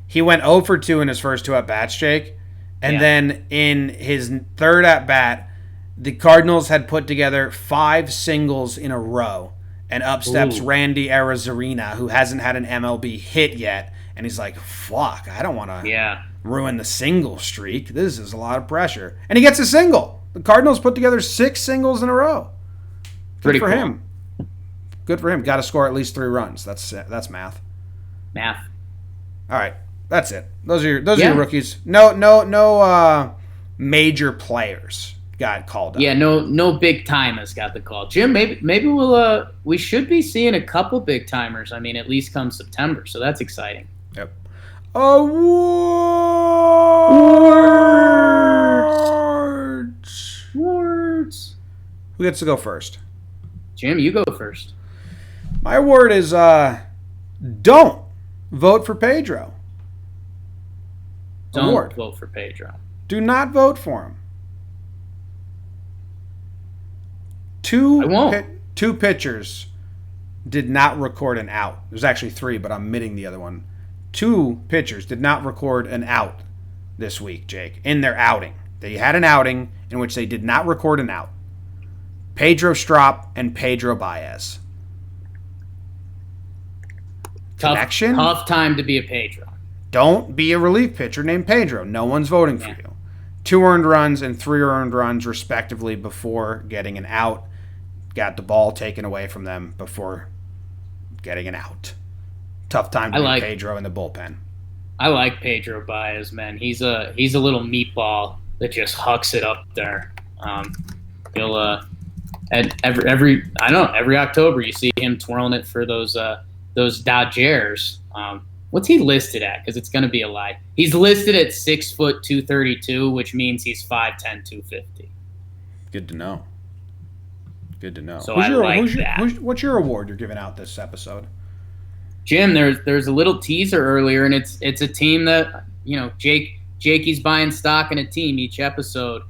he went 0 for 2 in his first 2 at-bats, Jake. And then in his 3rd at-bat, the Cardinals had put together 5 singles in a row. And up steps Randy Arozarena, who hasn't had an MLB hit yet. And he's like, fuck, I don't want to ruin the single streak. This is a lot of pressure. And he gets a single. The Cardinals put together 6 singles in a row. Good for him. Good for him. Got to score at least 3 runs. That's math. Math. All right. That's it. Those are your rookies. No major players got called up. Yeah, no big timers got the call. Jim, maybe we should be seeing a couple big timers. I mean, at least come September, so that's exciting. Yep. Awards. Who gets to go first? Jim, you go first. My award is don't vote for Pedro. Don't vote for Pedro. Do not vote for him. Two pitchers did not record an out. There's actually 3, but I'm omitting the other one. 2 pitchers did not record an out this week, Jake, in their outing. They had an outing in which they did not record an out. Pedro Strop and Pedro Baez. Connection? Tough time to be a Pedro. Don't be a relief pitcher named Pedro. No one's voting for you. 2 earned runs and 3 earned runs, respectively, before getting an out. Got the ball taken away from them before getting an out. Tough time to be Pedro in the bullpen. I like Pedro Baez, man. He's a little meatball that just hucks it up there. He'll every October you see him twirling it for those Dodgers. What's he listed at? Because it's going to be a lie. He's listed at 6 foot 232, which means he's 5'10", 250. Good to know. So what's your award you're giving out this episode? Jim, there's a little teaser earlier, and it's a team that Jakey's buying stock in a team each episode.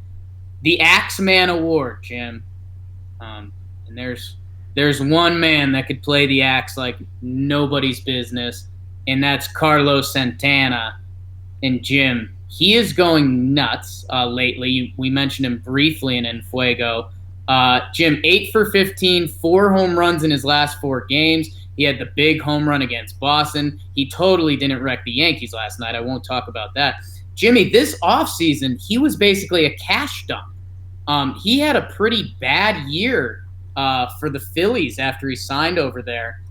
The Axeman Award, Jim. And there's one man that could play the axe like nobody's business, and that's Carlos Santana. And Jim, he is going nuts lately. We mentioned him briefly in Fuego. Jim, 8 for 15, 4 home runs in his last 4 games. He had the big home run against Boston. He totally didn't wreck the Yankees last night. I won't talk about that. Jimmy, this offseason, he was basically a cash dump. He had a pretty bad year for the Phillies after he signed over there.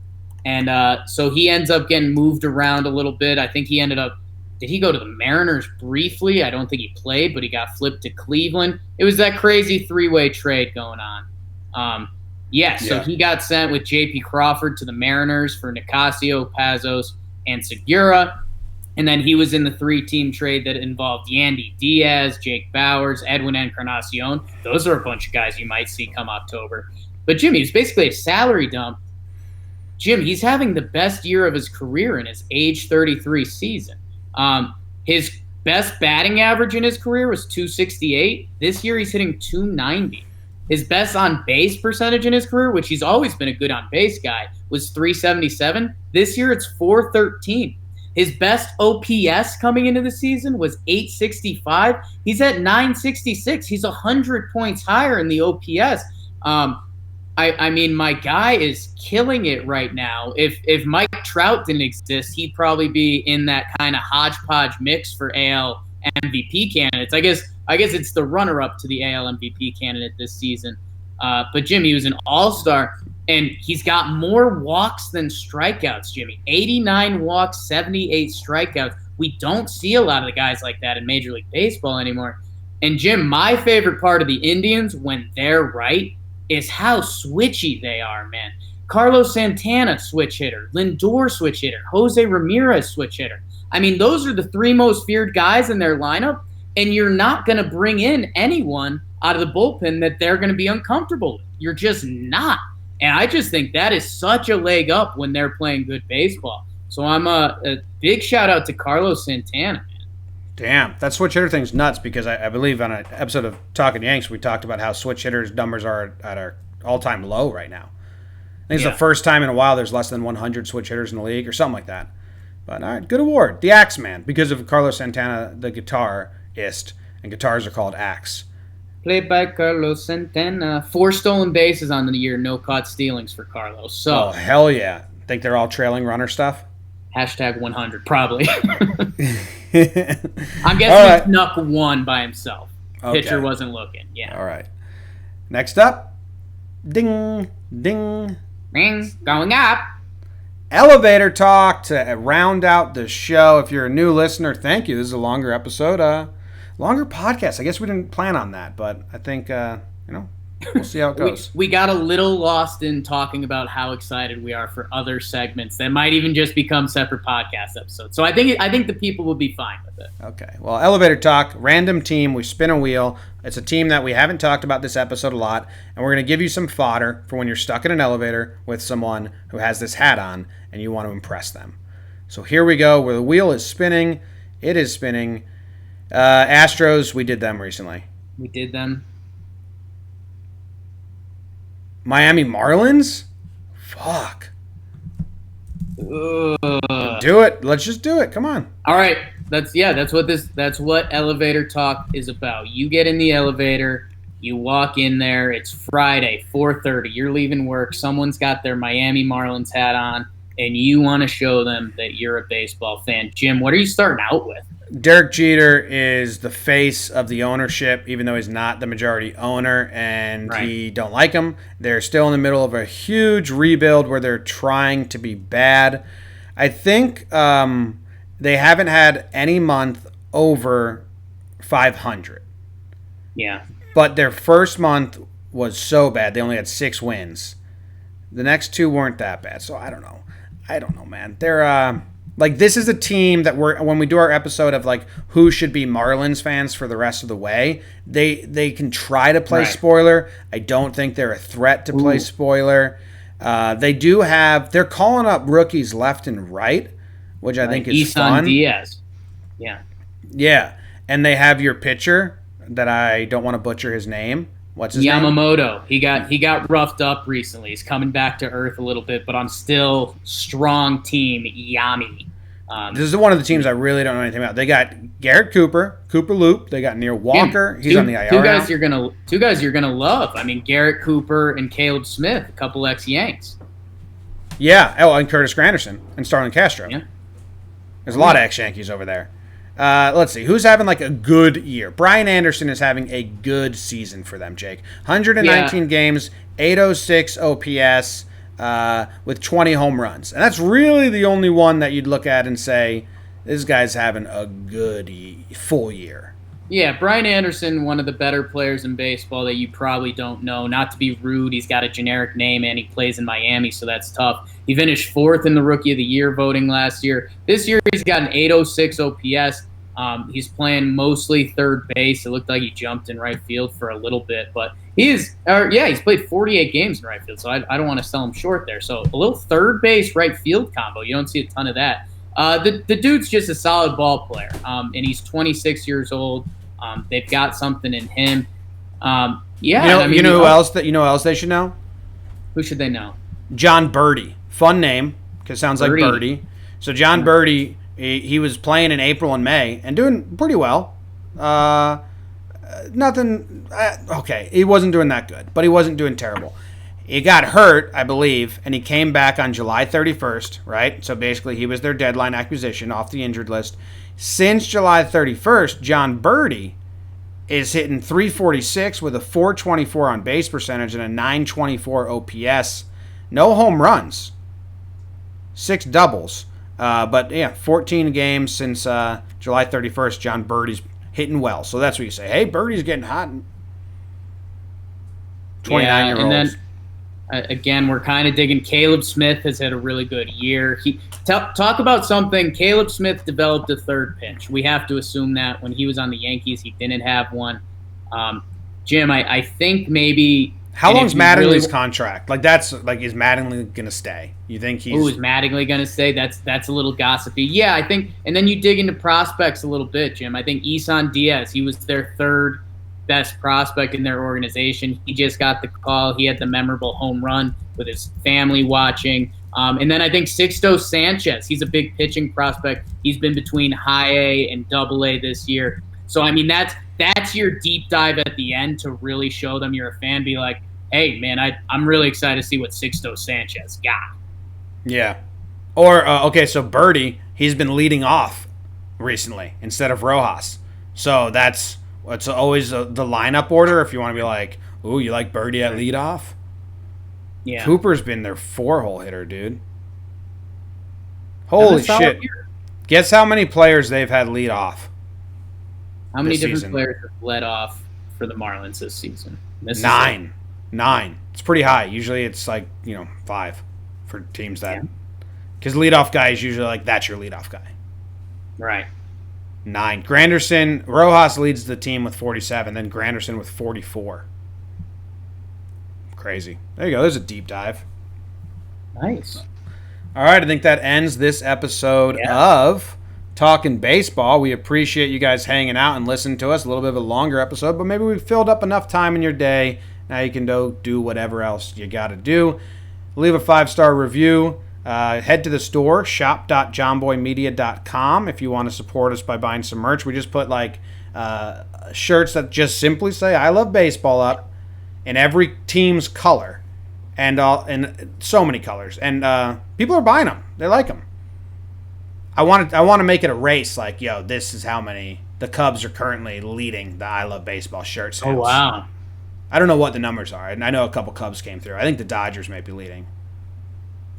And so he ends up getting moved around a little bit. I think he ended up – did he go to the Mariners briefly? I don't think he played, but he got flipped to Cleveland. It was that crazy 3-way trade going on. So he got sent with J.P. Crawford to the Mariners for Nicasio, Pazos, and Segura. And then he was in the 3-team trade that involved Yandy Diaz, Jake Bowers, Edwin Encarnacion. Those are a bunch of guys you might see come October. But Jimmy, he's basically a salary dump. Jim, he's having the best year of his career in his age 33 season. His best batting average in his career was 268. This year he's hitting 290. His best on-base percentage in his career, which he's always been a good on-base guy, was 377. This year it's 413. His best OPS coming into the season was 865. He's at 966. He's 100 points higher in the OPS. I mean, my guy is killing it right now. If Mike Trout didn't exist, he'd probably be in that kind of hodgepodge mix for AL MVP candidates. I guess it's the runner-up to the AL MVP candidate this season. But Jim, he was an all-star, and he's got more walks than strikeouts, Jimmy. 89 walks, 78 strikeouts. We don't see a lot of the guys like that in Major League Baseball anymore. And Jim, my favorite part of the Indians when they're right is how switchy they are, man. Carlos Santana, switch hitter. Lindor, switch hitter. Jose Ramirez, switch hitter. I mean, those are the three most feared guys in their lineup, and you're not going to bring in anyone out of the bullpen that they're going to be uncomfortable with. You're just not. And I just think that is such a leg up when they're playing good baseball. So I'm a big shout out to Carlos Santana. Damn, that switch hitter thing's nuts because I believe on an episode of Talkin' Yanks we talked about how switch hitters numbers are at our all-time low right now. I think it's the first time in a while there's less than 100 switch hitters in the league or something like that. But all right, good award. The Axeman, because of Carlos Santana, the guitarist, and guitars are called axe. Played by Carlos Santana. 4 stolen bases on the year, no caught stealings for Carlos. So, oh, hell yeah. Think they're all trailing runner stuff? Hashtag 100, probably. I'm guessing he snuck one by himself. Okay. Pitcher wasn't looking. Yeah. All right. Next up, ding, ding. Ring, going up. Elevator talk to round out the show. If you're a new listener, thank you. This is a longer episode, longer podcast. I guess we didn't plan on that, but I think, we'll see how it goes. we got a little lost in talking about how excited we are for other segments that might even just become separate podcast episodes. So I think the people will be fine with it. Okay. Well, elevator talk, random team. We spin a wheel. It's a team that we haven't talked about this episode a lot, and we're going to give you some fodder for when you're stuck in an elevator with someone who has this hat on and you want to impress them. So here we go. Where the wheel is spinning. It is spinning. Astros, we did them recently. We did them. Miami Marlins? Fuck. Do it. Let's just do it. Come on. All right. That's what elevator talk is about. You get in the elevator, you walk in there, it's Friday, 4:30, you're leaving work, someone's got their Miami Marlins hat on, and you want to show them that you're a baseball fan. Jim, what are you starting out with? Derek Jeter is the face of the ownership, even though he's not the majority owner, and he don't like him. They're still in the middle of a huge rebuild where they're trying to be bad. I think they haven't had any month over 500. Yeah. But their first month was so bad. They only had 6 wins. The next 2 weren't that bad. So I don't know, man. They're this is a team that when we do our episode of who should be Marlins fans for the rest of the way, they can try to play spoiler. I don't think they're a threat to play spoiler. They're calling up rookies left and right, which I think is fun. Diaz. Yeah. Yeah. And they have your pitcher that I don't want to butcher his name. What's his name? Yamamoto. He got roughed up recently. He's coming back to earth a little bit, but I'm still strong team Yami. This is one of the teams I really don't know anything about. They got Garrett Cooper Loop. They got Neil Walker. He's on the IR. Two guys you're gonna love. I mean, Garrett Cooper and Caleb Smith, a couple ex-Yanks. Yeah. Oh, and Curtis Granderson and Starlin Castro. Yeah. There's a lot of ex-Yankees over there. Let's see. Who's having a good year? Brian Anderson is having a good season for them, Jake. 119 games, 806 OPS, with 20 home runs. And that's really the only one that you'd look at and say, this guy's having a good full year. Yeah, Brian Anderson, one of the better players in baseball that you probably don't know. Not to be rude, he's got a generic name and he plays in Miami, so that's tough. He finished 4th in the Rookie of the Year voting last year. This year he's got an 806 OPS. He's playing mostly third base. It looked like he jumped in right field for a little bit, but he's played 48 games in right field, so I don't want to sell him short there. So a little third base right field combo. You don't see a ton of that. The dude's just a solid ball player, and he's 26 years old. They've got something in him. You know who else they should know? Who should they know? John Birdie. Fun name because it sounds like Birdie. So John Birdie, he was playing in April and May and doing pretty well. Okay, he wasn't doing that good, but he wasn't doing terrible. He got hurt, I believe, and he came back on July 31st, right? So basically he was their deadline acquisition off the injured list. Since July 31st, John Birdie is hitting .346 with a .424 on base percentage and a .924 OPS. No home runs. 6 doubles. But 14 games since July 31st, John Birdie's hitting well. So that's what you say. Hey, Birdie's getting hot. 29-year-olds. Yeah, and then again, we're kind of digging. Caleb Smith has had a really good year. Talk about something. Caleb Smith developed a third pitch. We have to assume that when he was on the Yankees, he didn't have one. Jim, I think maybe. How long's Mattingly's contract? Like is Mattingly gonna stay? You think he's? Is Mattingly gonna stay? That's a little gossipy. Yeah, I think. And then you dig into prospects a little bit, Jim. I think Isan Diaz. He was their third best prospect in their organization. He just got the call. He had the memorable home run with his family watching. And then I think Sixto Sanchez. He's a big pitching prospect. He's been between high A and double A this year. So I mean that's your deep dive at the end to really show them you're a fan. Be like, hey man, I'm really excited to see what Sixto Sanchez got. Yeah. Or okay, so Birdie, he's been leading off recently instead of Rojas. So it's always the lineup order if you want to be like, ooh, you like Birdie at leadoff? Yeah. Cooper's been their 4-hole hitter, dude. Holy shit. Guess how many players they've had lead off? How many different players have led off for the Marlins this season? Nine. It's pretty high. Usually it's 5 for teams that. Because leadoff guy is usually that's your leadoff guy. Right. 9. Rojas leads the team with 47, then Granderson with 44. Crazy. There you go. There's a deep dive. Nice. All right. I think that ends this episode of Talkin' Baseball. We appreciate you guys hanging out and listening to us. A little bit of a longer episode, but maybe we filled up enough time in your day. Now you can go do whatever else you got to do. Leave a 5-star review. Head to the store, shop.johnboymedia.com, if you want to support us by buying some merch. We just put shirts that just simply say "I love baseball" up in every team's color, and so many colors, and people are buying them. They like them. I want to make it a race. This is how many the Cubs are currently leading the "I love baseball" shirt sales. Oh wow! I don't know what the numbers are, and I know a couple Cubs came through. I think the Dodgers may be leading,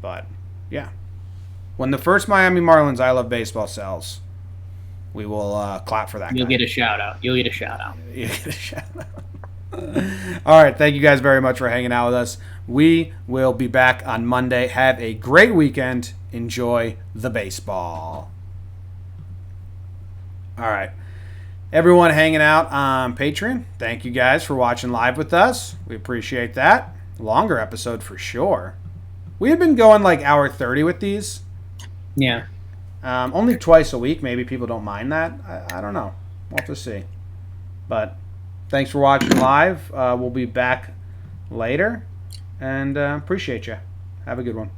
but. Yeah. When the first Miami Marlins "I Love Baseball" sells, we will clap for that. You'll get a shout out. You'll get a shout out. All right. Thank you guys very much for hanging out with us. We will be back on Monday. Have a great weekend. Enjoy the baseball. All right. Everyone hanging out on Patreon, thank you guys for watching live with us. We appreciate that. Longer episode for sure. We had been going hour 30 with these. Yeah. Only twice a week. Maybe people don't mind that. I don't know. We'll have to see. But thanks for watching live. We'll be back later. And appreciate you. Have a good one.